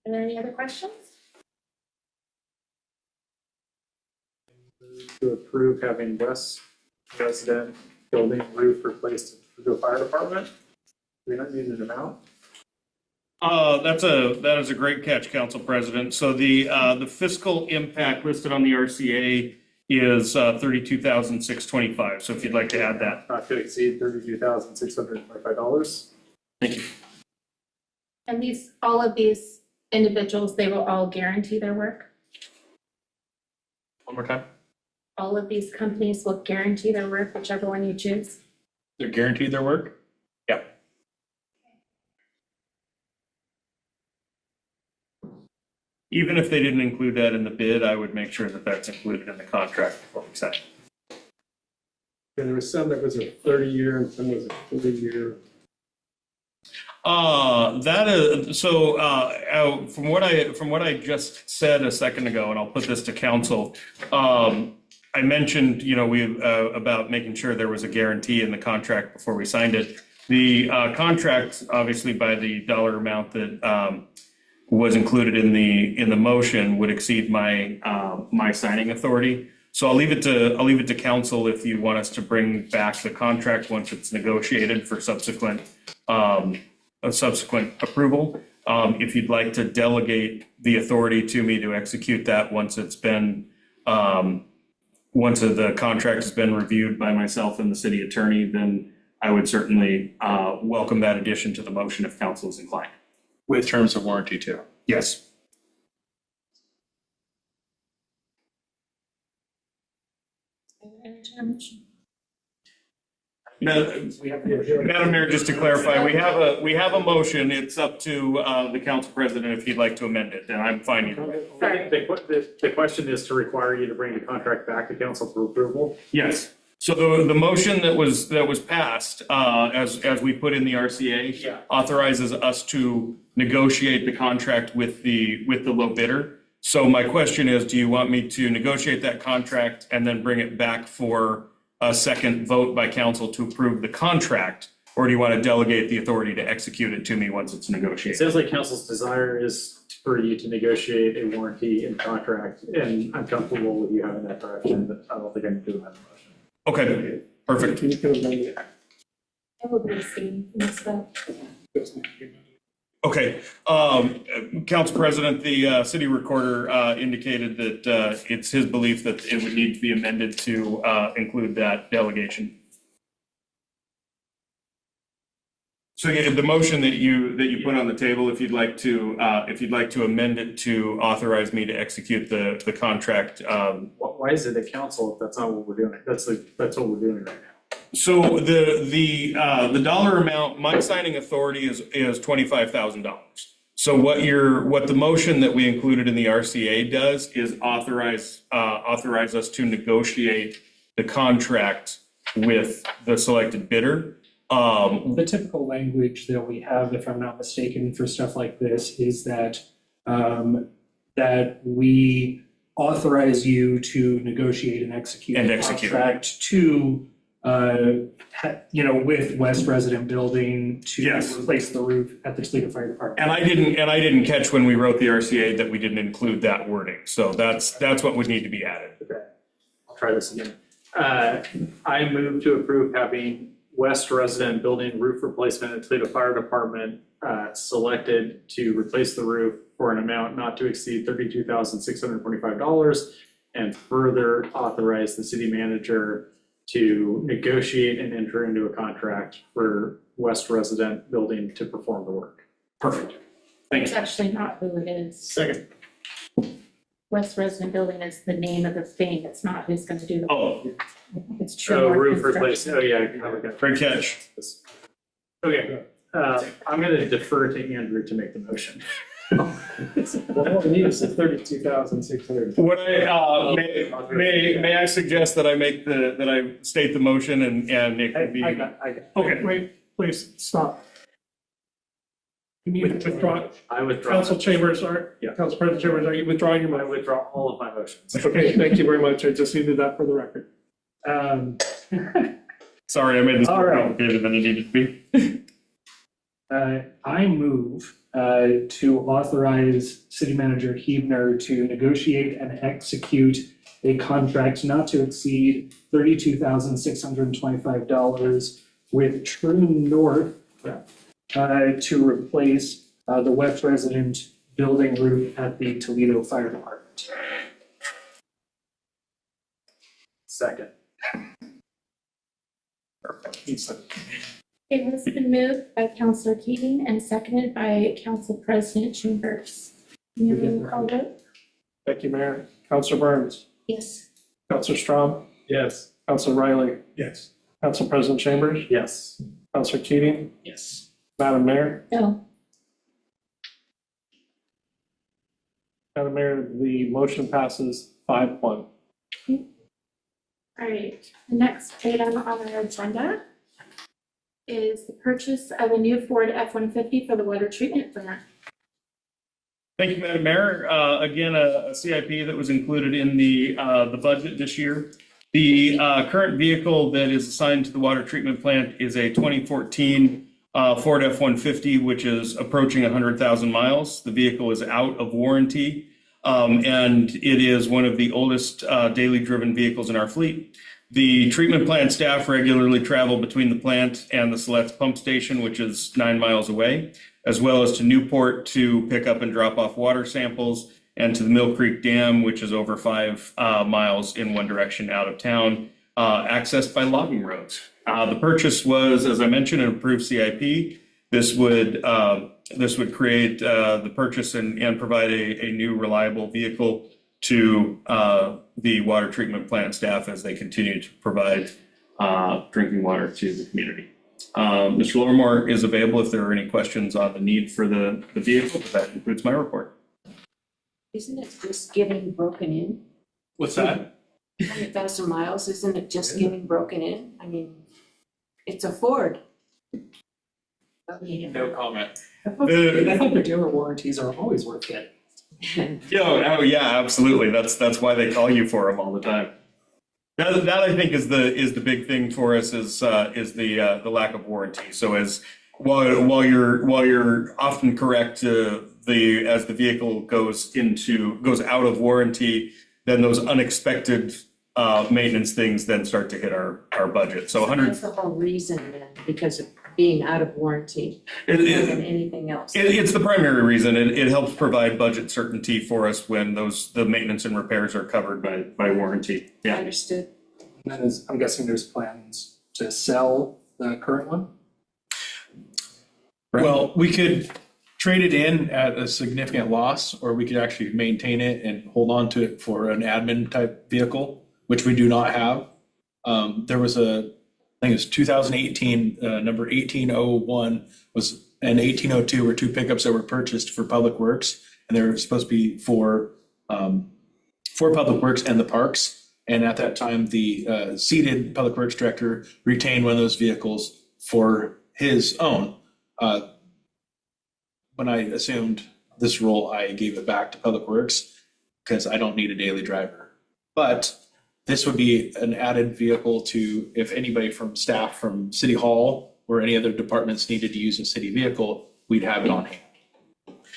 Are there any other questions? To approve having West resident building roof replaced for the fire department. We're not using an amount. That is a great catch, Council President. So the fiscal impact listed on the RCA is $32,625. So if you'd like to add that. Not to exceed $32,625. Thank you. And all of these individuals, they will all guarantee their work? One more time. All of these companies will guarantee their work, whichever one you choose? They're guaranteed their work? Yeah. Even if they didn't include that in the bid, I would make sure that that's included in the contract before we sign. And there was some that was a 30-year and some was a 40-year. That is so. From what I just said a second ago, and I'll put this to council. I mentioned, about making sure there was a guarantee in the contract before we signed it. The contract, obviously, by the dollar amount that was included in the motion, would exceed my my signing authority. So I'll leave it to council if you want us to bring back the contract once it's negotiated for subsequent approval. If you'd like to delegate the authority to me to execute that once it's been once the contract has been reviewed by myself and the city attorney, then I would certainly welcome that addition to the motion if council is inclined. With terms of warranty too. Yes. Madam Mayor, just to clarify, we have a motion. It's up to the council president if he'd like to amend it, and I'm fine either way. The question is to require you to bring the contract back to council for approval. Yes. So the motion that was passed, as we put in the RCA, authorizes us to negotiate the contract with the low bidder. So my question is, do you want me to negotiate that contract and then bring it back for a second vote by council to approve the contract? Or do you want to delegate the authority to execute it to me once it's It negotiated? sounds like council's desire is for you to negotiate a warranty and contract, and I'm comfortable with you having that direction, but I don't think I need to amend the motion. Okay, perfect. You can amend it. I will be abstaining from this vote. Okay, Council President, the city recorder indicated that it's his belief that it would need to be amended to include that delegation. So yeah, the motion that you put on the table, if you'd like to amend it to authorize me to execute the contract. Why is it a council if that's not what we're doing? That's what we're doing right now. So the dollar amount, my signing authority is $25,000. So what the motion that we included in the RCA does is authorize us to negotiate the contract with the selected bidder. The typical language that we have, if I'm not mistaken, for stuff like this is that that we authorize you to negotiate and execute a contract to with West Resident Building to replace the roof at the Toledo Fire Department. And I didn't catch when we wrote the RCA that we didn't include that wording. So that's what would need to be added. Okay, I'll try this again. I move to approve having West Resident Building roof replacement at Toledo Fire Department selected to replace the roof for an amount not to exceed $32,625, and further authorize the city manager to negotiate and enter into a contract for West Resident Building to perform the work. Perfect. Thank It's you. actually not who it is. Second. West Resident Building is the name of the thing. It's not who's gonna do the. Oh, It's true. Oh, North roof Construction. replacement, oh yeah. Okay. great catch. Okay, I'm gonna defer to Andrew to make the motion. Well, all we need is the 32,600. What may I suggest that I state the motion and it could be. I got. Okay. Wait, please, stop. You need to withdraw. I withdraw. Council Chambers Yeah. Council President Chambers, are you withdrawing your I motion? withdraw all of my motions. Okay, thank you very much. I just needed that for the record. Sorry, I made this All more right. complicated than it needed to be. I move to authorize City Manager Huebner to negotiate and execute a contract not to exceed $32,625 with True North to replace the West Resident Building roof at the Toledo Fire Department. Second. It has been moved by Councilor Keating and seconded by Council President Chambers. Can you call it? Thank you, Mayor. Councilor Burns, Yes. Councilor Strom, Yes. Councilor Riley, Yes. Council President Chambers, Yes. Councilor Keating, Yes. Madam Mayor. No. Madam Mayor, the motion passes 5-1. All right, the next item on our agenda is the purchase of a new Ford F-150 for the water treatment plant. Thank you, Madam Mayor. Again, a CIP that was included in the budget this year. The current vehicle that is assigned to the water treatment plant is a 2014 Ford F-150, which is approaching 100,000 miles. The vehicle is out of warranty, and it is one of the oldest daily driven vehicles in our fleet. The treatment plant staff regularly travel between the plant and the Siletz pump station, which is 9 miles away, as well as to Newport to pick up and drop off water samples, and to the Mill Creek Dam, which is over 5 miles in one direction out of town, accessed by logging roads. The purchase was, as I mentioned, an approved CIP. This would create the purchase and provide a new reliable vehicle to the water treatment plant staff as they continue to provide drinking water to the community. Mr. Lormore is available if there are any questions on the need for the vehicle, but that concludes my report. Isn't it just getting broken in? What's that? 100,000 miles, isn't it just getting broken in? I mean, it's a Ford. No comment. I think the dealer warranties are always worth getting. Oh, yeah, absolutely. That's why they call you for them all the time. That I think is the big thing for us is the lack of warranty. So while you're often correct, as the vehicle goes out of warranty, then those unexpected maintenance things then start to hit our budget. So 100. That's the whole reason then, because of being out of warranty more than anything else. It's the primary reason. It helps provide budget certainty for us when the maintenance and repairs are covered by warranty. Yeah. Understood. And then I'm guessing there's plans to sell the current one? Well, we could trade it in at a significant loss, or we could actually maintain it and hold on to it for an admin type vehicle, which we do not have. There was I think it was 2018, number 1801 and 1802 were two pickups that were purchased for Public Works, and they were supposed to be for Public Works and the parks. And at that time, the seated Public Works director retained one of those vehicles for his own. When I assumed this role, I gave it back to Public Works because I don't need a daily driver. But this would be an added vehicle to, if anybody from staff from City Hall or any other departments needed to use a city vehicle, we'd have it on hand.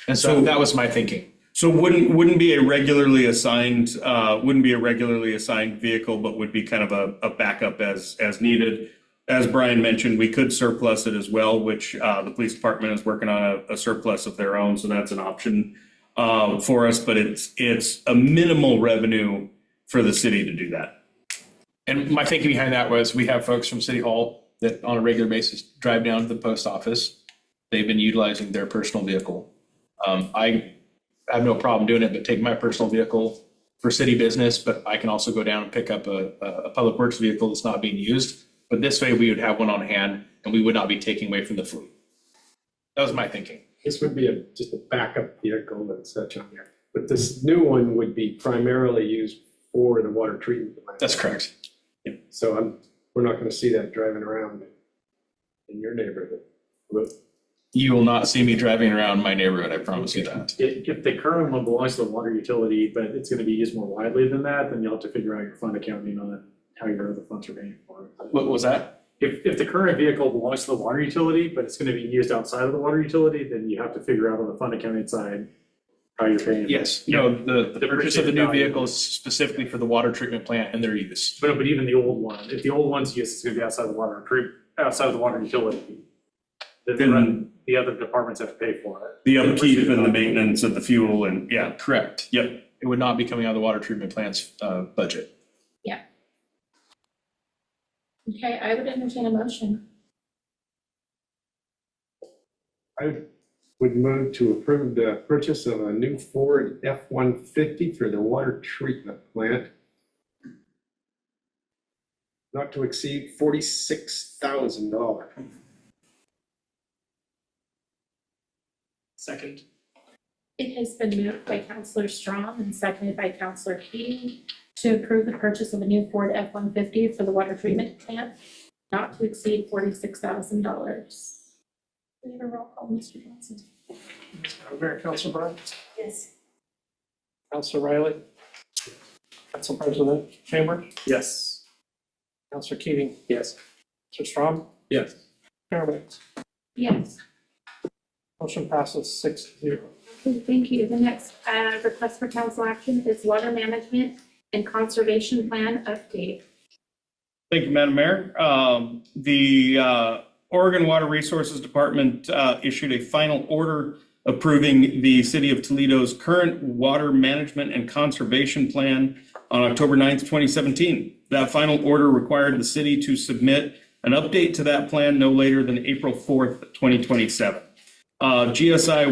And so that was my thinking. So wouldn't be a regularly assigned vehicle, but would be kind of a backup as needed. As Brian mentioned, we could surplus it as well, which the police department is working on a surplus of their own, so that's an option for us. But it's a minimal revenue for the city to do that. And my thinking behind that was we have folks from City Hall that on a regular basis drive down to the post office. They've been utilizing their personal vehicle. I have no problem doing it, but take my personal vehicle for city business, but I can also go down and pick up a Public Works vehicle that's not being used. But this way we would have one on hand and we would not be taking away from the fleet. That was my thinking. This would be just a backup vehicle and such on there. But this new one would be primarily used for the water treatment plant. That's correct. Yeah. So we're not gonna see that driving around in your neighborhood. You will not see me driving around my neighborhood, I promise you that. If the current one belongs to the water utility, but it's gonna be used more widely than that, then you'll have to figure out your fund accounting on it, how your other funds are paying for it. What was that? If the current vehicle belongs to the water utility, but it's gonna be used outside of the water utility, then you have to figure out on the fund accounting side how you're paying. Yes, no, the purchase of the new vehicle is specifically for the water treatment plant and their use. But even the old one, if the old one's used, it's gonna be outside the water utility. Then the other departments have to pay for it. The upkeep and the maintenance of the fuel and, yeah. Correct. Yep. It would not be coming out of the water treatment plant's budget. Yeah. Okay, I would entertain a motion. I would move to approve the purchase of a new Ford F-150 for the water treatment plant, not to exceed $46,000. Second. It has been moved by Councilor Strong and seconded by Councilor Keating to approve the purchase of a new Ford F-150 for the water treatment plant, not to exceed $46,000. We have a roll call, Mr. Johnson. Mayor, Council Brown, Yes. Council Riley, Council President Chambers, Yes. Councilor Keating, Yes. Mr. Strong, Yes. Mayor Wicks. Yes. Motion passes 6-0. Okay, thank you. The next request for council action is water management and conservation plan update. Thank you, Madam Mayor. The Oregon Water Resources Department issued a final order approving the City of Toledo's current water management and conservation plan on October 9th, 2017. That final order required the city to submit an update to that plan no later than April 4th, 2027. GSI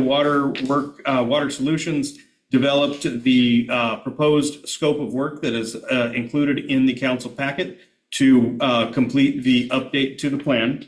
Water Solutions developed the proposed scope of work that is included in the council packet to complete the update to the plan.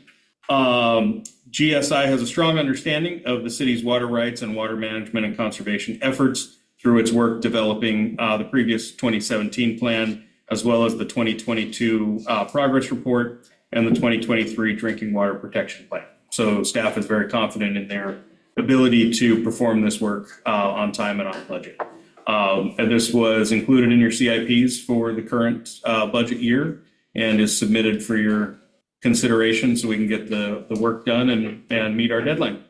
GSI has a strong understanding of the city's water rights and water management and conservation efforts through its work developing the previous 2017 plan, as well as the 2022 progress report and the 2023 drinking water protection plan. So staff is very confident in their ability to perform this work on time and on budget. And this was included in your CIPs for the current budget year and is submitted for your consideration so we can get the work done and meet our deadline.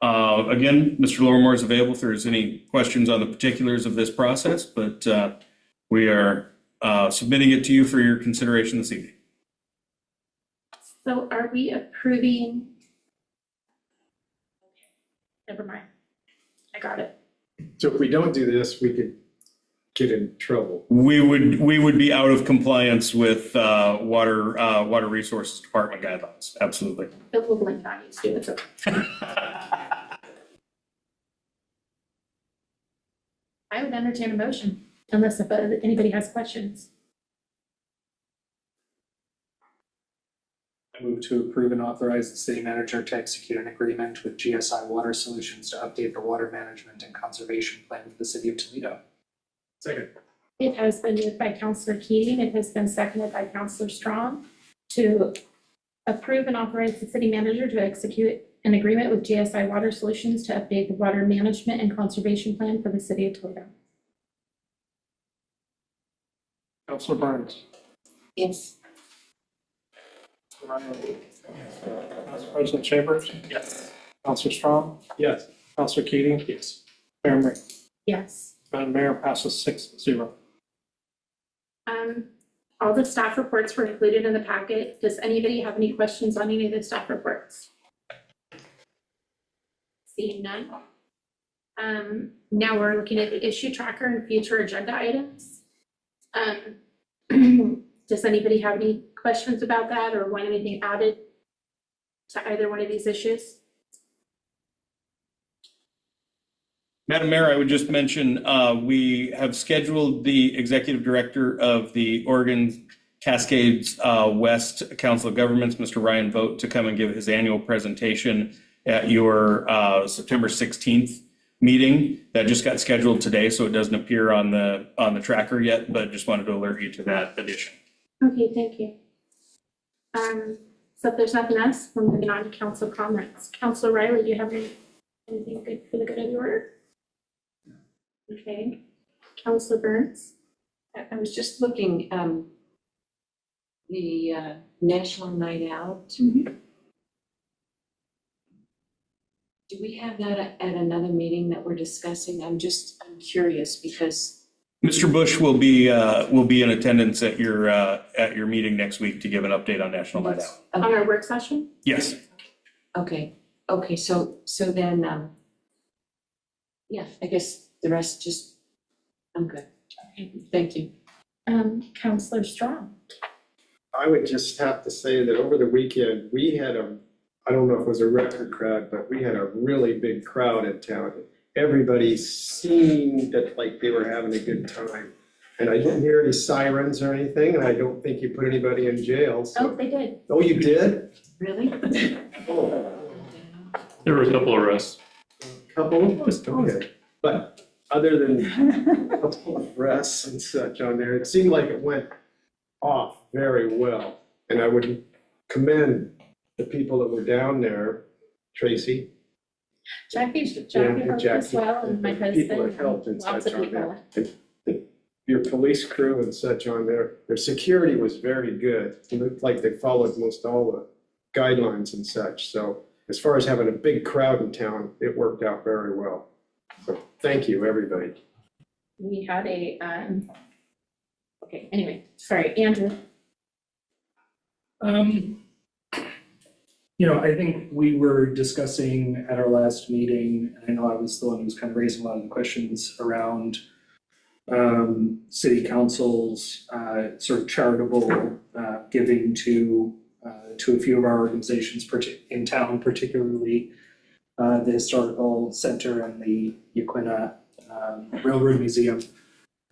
Again, Mr. Lorimore is available if there's any questions on the particulars of this process, but we are submitting it to you for your consideration this evening. So are we approving? Never mind. I got it. So if we don't do this, we could get in trouble. We would be out of compliance with Water Resources Department guidelines. Absolutely. It will blink on you, Stu. It's okay. I would entertain a motion unless if anybody has questions. I move to approve and authorize the city manager to execute an agreement with GSI Water Solutions to update the water management and conservation plan for the city of Toledo. Second. It has been moved by Councilor Keating. It has been seconded by Councilor Strong to approve and authorize the city manager to execute an agreement with GSI Water Solutions to update the water management and conservation plan for the city of Toledo. Councilor Burns. Yes. Council President Chambers. Yes. Councilor Strong. Yes. Councilor Keating. Yes. Mayor Murray. Yes. Madam Mayor, passes 6-0. All the staff reports were included in the packet. Does anybody have any questions on any of the staff reports? Seeing none. Now we're looking at the issue tracker and future agenda items. Does anybody have any questions about that or want anything added to either one of these issues? Madam Mayor, I would just mention we have scheduled the executive director of the Oregon Cascades West Council of Governments, Mr. Ryan Vogt, to come and give his annual presentation at your September 16th meeting. That just got scheduled today, so it doesn't appear on the tracker yet, but just wanted to alert you to that addition. Okay, thank you. So if there's nothing else, we're moving on to council comments. Councilor Riley, do you have anything good for the good of the order? Okay. Councilor Burns? I was just looking, the National Night Out. Mm-hmm. Do we have that at another meeting that we're discussing? I'm curious because. Mr. Bush will be in attendance at your meeting next week to give an update on National Night Out. On our work session? Yes. Okay, so then, yeah, I guess the rest I'm good. Okay, thank you. Councilor Strong? I would just have to say that over the weekend, we had I don't know if it was a record crowd, but we had a really big crowd in town. Everybody seemed like they were having a good time. And I didn't hear any sirens or anything, and I don't think you put anybody in jail. So. Oh, they did. Oh, you did? Really? Oh. There were a couple of arrests. Couple? Okay. But other than a couple of arrests and such on there, it seemed like it went off very well. And I would commend the people that were down there, Tracy. Jackie helped as well, and my People husband, that helped and lots such of on people. there. Your police crew and such on there, their security was very good. It looked like they followed most all the guidelines and such. So as far as having a big crowd in town, it worked out very well. So thank you, everybody. We had okay, anyway, sorry, Andrew. I think we were discussing at our last meeting, and I know I was the one who was kind of raising a lot of the questions around city council's sort of charitable giving to a few of our organizations in town, particularly the Historical Center and the Yaquina Railroad Museum.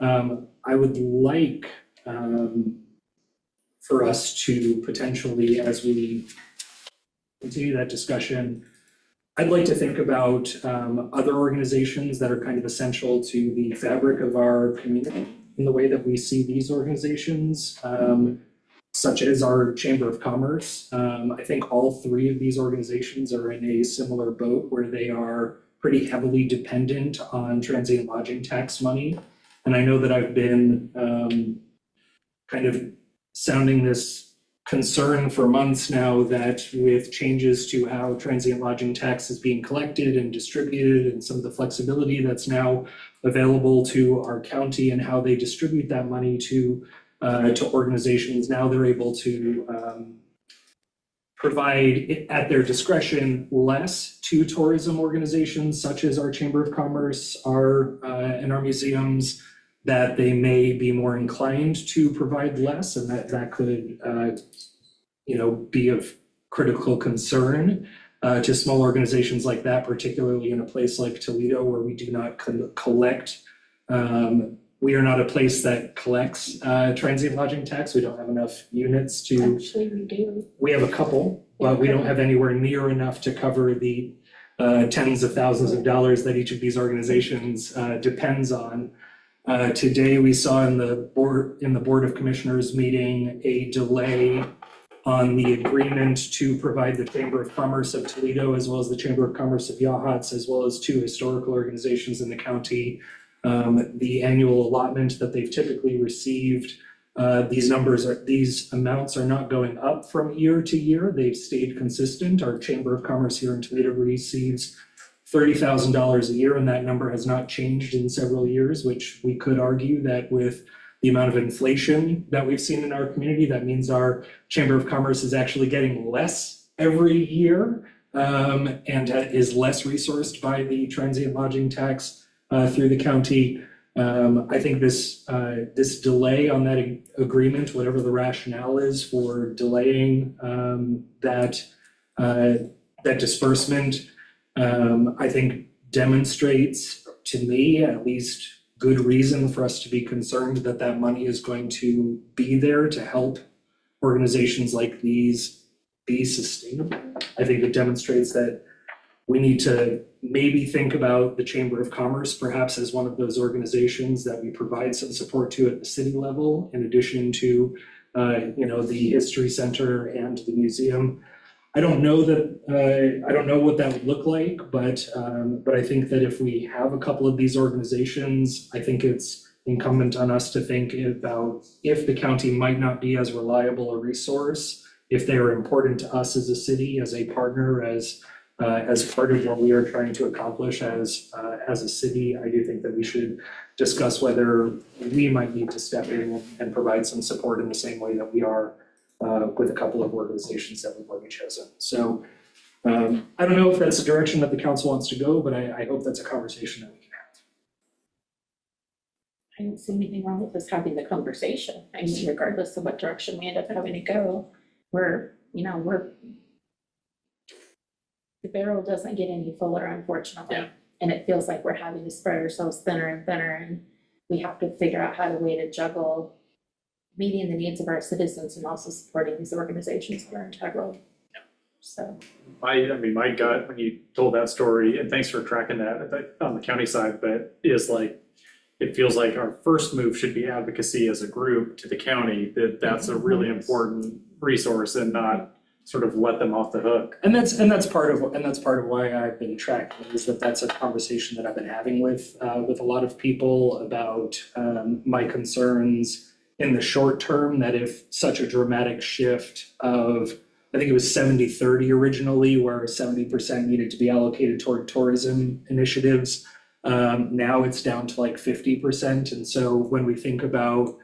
I would like for us to potentially, as we continue that discussion, I'd like to think about other organizations that are kind of essential to the fabric of our community. in the way that we see these organizations, such as our Chamber of Commerce. I think all three of these organizations are in a similar boat where they are pretty heavily dependent on transient lodging tax money. And I know that I've been kind of sounding this concern for months now that with changes to how transient lodging tax is being collected and distributed and some of the flexibility that's now available to our county and how they distribute that money to organizations, now they're able to provide at their discretion less to tourism organizations such as our Chamber of Commerce, and our museums, that they may be more inclined to provide less, and that could be of critical concern to small organizations like that, particularly in a place like Toledo where we do not collect. We are not a place that collects transient lodging tax. We don't have enough units to. Actually, we do. We have a couple, but we don't have anywhere near enough to cover the tens of thousands of dollars that each of these organizations depends on. Today, we saw in the Board of Commissioners meeting a delay on the agreement to provide the Chamber of Commerce of Toledo, as well as the Chamber of Commerce of Yachats, as well as two historical organizations in the county, the annual allotment that they've typically received. These amounts are not going up from year to year. They've stayed consistent. Our Chamber of Commerce here in Toledo receives $30,000 a year, and that number has not changed in several years, which we could argue that with the amount of inflation that we've seen in our community, that means our Chamber of Commerce is actually getting less every year, and is less resourced by the transient lodging tax through the county. I think this delay on that agreement, whatever the rationale is for delaying that disbursement, I think demonstrates to me at least good reason for us to be concerned that that money is going to be there to help organizations like these be sustainable. I think it demonstrates that we need to maybe think about the Chamber of Commerce perhaps as one of those organizations that we provide some support to at the city level, in addition to the History Center and the museum. I don't know what that would look like, but I think that if we have a couple of these organizations, I think it's incumbent on us to think about if the county might not be as reliable a resource, if they are important to us as a city, as a partner, as part of what we are trying to accomplish as a city. I do think that we should discuss whether we might need to step in and provide some support in the same way that we are with a couple of organizations that we've already chosen. So I don't know if that's the direction that the council wants to go, but I hope that's a conversation that we can have. I don't see anything wrong with us having the conversation. I mean, regardless of what direction we end up having to go, the barrel doesn't get any fuller, unfortunately. Yeah. And it feels like we're having to spread ourselves thinner and thinner, and we have to figure out how to juggle meeting the needs of our citizens and also supporting these organizations that are integral. So. My gut, when you told that story, and thanks for tracking that on the county side, but is like, it feels like our first move should be advocacy as a group to the county, that's a really important resource and not sort of let them off the hook. And that's part of why I've been tracking, is that's a conversation that I've been having with a lot of people about my concerns in the short term, that if such a dramatic shift of, I think it was 70-30 originally, where 70% needed to be allocated toward tourism initiatives. Now it's down to like 50%. And so when we think about,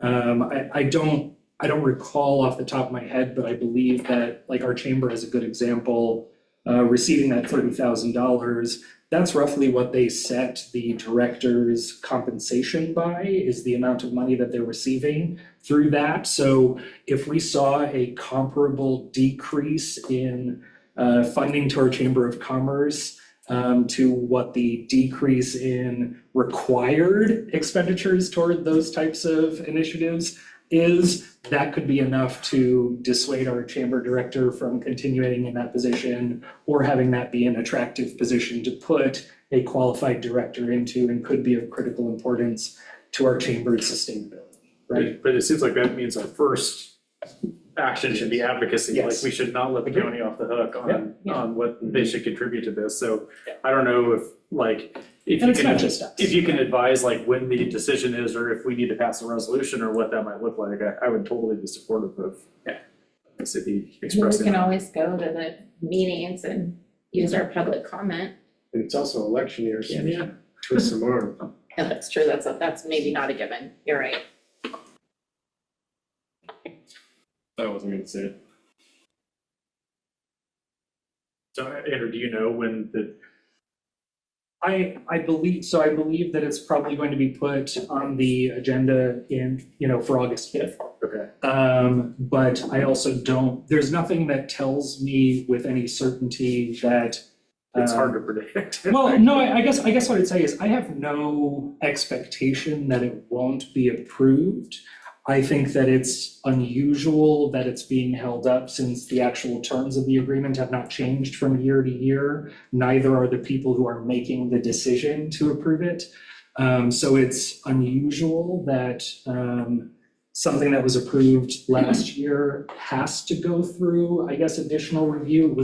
I don't recall off the top of my head, but I believe that like our chamber is a good example, receiving that $30,000. That's roughly what they set the director's compensation by, is the amount of money that they're receiving through that. So if we saw a comparable decrease in funding to our Chamber of Commerce to what the decrease in required expenditures toward those types of initiatives is, that could be enough to dissuade our chamber director from continuing in that position or having that be an attractive position to put a qualified director into, and could be of critical importance to our chamber's sustainability, right? But it seems like that means our first action should be advocacy, like Yes. we should not let the county off the hook Yeah. on what they should contribute to this, so I don't know if, like, if And you it's not can, just us. if you can advise like when the decision is, or if we need to pass a resolution, or what that might look like, I would totally be supportive of the city We expressing. can always go to the meetings and use our public comment. And it's also election year, so Yeah. twist some arm. Yeah, that's true, that's maybe not a given, you're right. I wasn't gonna say it. So Andrew, do you know when the, I believe that it's probably going to be put on the agenda for August 5th. okay, But I also there's nothing that tells me with any certainty that. it's hard to predict. Well, no, I guess what I'd say is I have no expectation that it won't be approved. I think that it's unusual that it's being held up since the actual terms of the agreement have not changed from year to year. Neither are the people who are making the decision to approve it. So it's unusual that something that was approved last year has to go through, I guess, additional review.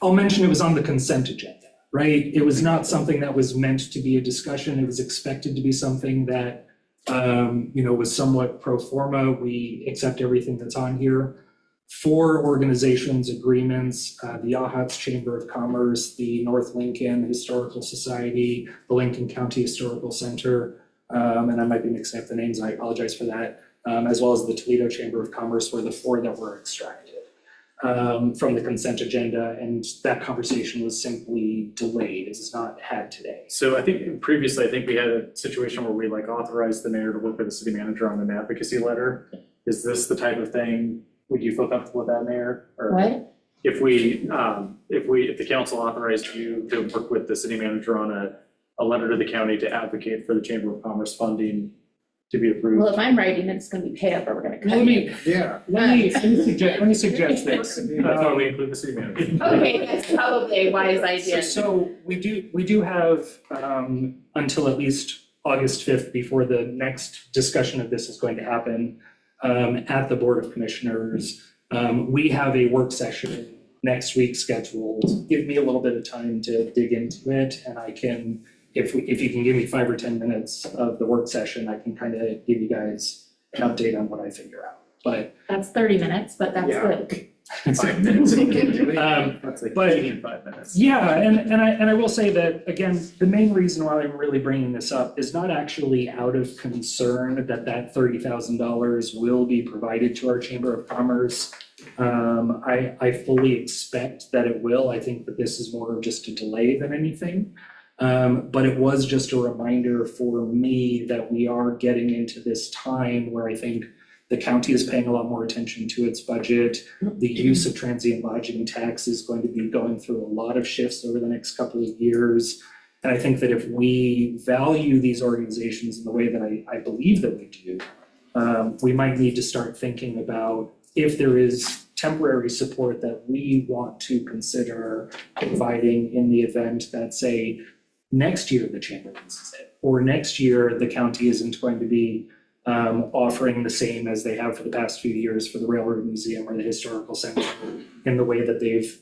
I'll mention it was on the consent agenda, right? It was not something that was meant to be a discussion. It was expected to be something that was somewhat pro forma. We accept everything that's on here. 4 organizations, agreements, the Yachats Chamber of Commerce, the North Lincoln Historical Society, the Lincoln County Historical Center, and I might be mixing up the names, I apologize for that, as well as the Toledo Chamber of Commerce were the 4 that were extracted from the consent agenda, and that conversation was simply delayed. It was not had today. So I think previously, we had a situation where we like authorized the mayor to work with the city manager on an advocacy letter. Is this the type of thing, would you feel comfortable with that, Mayor? Or What? if the council authorized you to work with the city manager on a letter to the county to advocate for the Chamber of Commerce funding to be approved? Well, if I'm writing it, it's gonna be pay up or we're gonna cut Let me, you. Yeah. let me suggest this. That's why we include the city manager. Okay, that's probably a wise idea. So we do have until at least August 5th before the next discussion of this is going to happen at the Board of Commissioners. We have a work session next week scheduled. Give me a little bit of time to dig into it, and I can, if you can give me 5 or 10 minutes of the work session, I can kind of give you guys an update on what I figure out. But That's 30 minutes, but that's Yeah. good. 5 minutes. That's like But- 5 minutes. Yeah, and I will say that, again, the main reason why I'm really bringing this up is not actually out of concern that $30,000 will be provided to our Chamber of Commerce. I fully expect that it will. I think that this is more of just a delay than anything. But it was just a reminder for me that we are getting into this time where I think the county is paying a lot more attention to its budget. The use of transient lodging tax is going to be going through a lot of shifts over the next couple of years. And I think that if we value these organizations in the way that I believe that we do, we might need to start thinking about if there is temporary support that we want to consider providing in the event that, say, next year the chamber uses it, or next year the county isn't going to be offering the same as they have for the past few years for the Railroad Museum or the Historical Center in the way that they've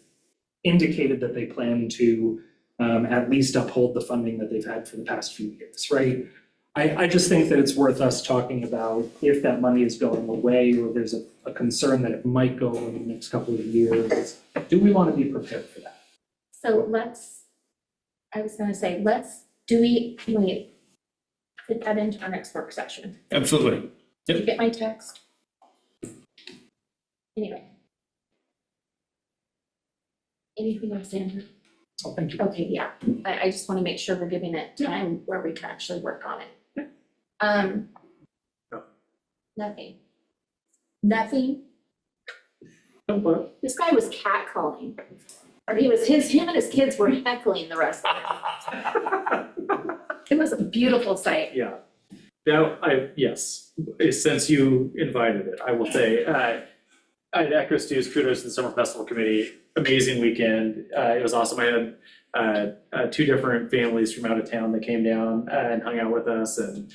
indicated that they plan to at least uphold the funding that they've had for the past few years, right? I just think that it's worth us talking about if that money is going away or there's a concern that it might go in the next couple of years. Do we want to be prepared for that? So can we fit that into our next work session? Absolutely. Did you get my text? Anyway. Anything else, Andrew? Oh, thank you. Okay, yeah, I just want to make sure we're giving it time where we can actually work on it. Nothing. Nothing? This guy was catcalling. Or him and his kids were heckling the rest of it. It was a beautiful sight. Yeah. Now, yes, since you invited it, I will say, I'd echo Stu's kudos to the Summer Festival Committee. Amazing weekend. It was awesome. I had two different families from out of town that came down and hung out with us, and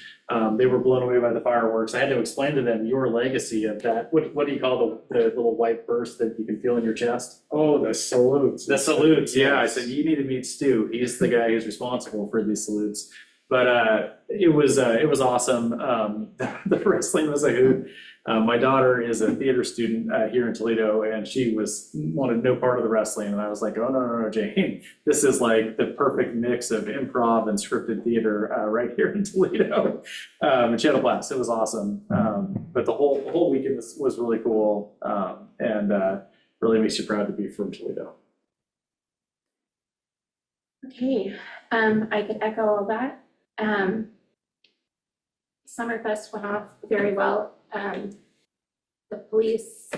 they were blown away by the fireworks. I had to explain to them your legacy of that. What do you call the little white burst that you can feel in your chest? Oh, the salutes. The salutes, yeah. I said, you need to meet Stu. He's the guy who's responsible for these salutes. But it was awesome. The wrestling was a hoot. My daughter is a theater student here in Toledo, and she wanted no part of the wrestling. And I was like, oh, no, Jane, this is like the perfect mix of improv and scripted theater right here in Toledo. And she had a blast. It was awesome. But the whole weekend was really cool, and really makes you proud to be from Toledo. Okay, I could echo all that. Summerfest went off very well. The police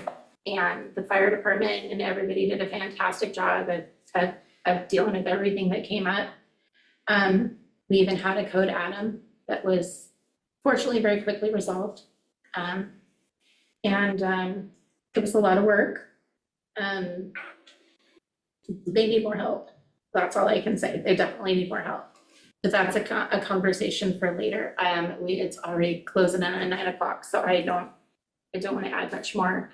and the fire department and everybody did a fantastic job of dealing with everything that came up. We even had a code Adam that was fortunately very quickly resolved. And it was a lot of work. They need more help. That's all I can say. They definitely need more help. But that's a conversation for later. It's already closing in at 9 o'clock, so I don't want to add much more.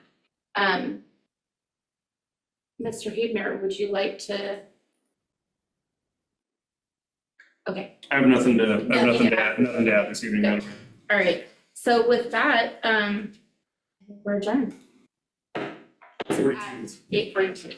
Mr. Heidmer, would you like to? Okay. I have nothing to add this evening. Good. All right. So with that, we're adjourned. 8:42.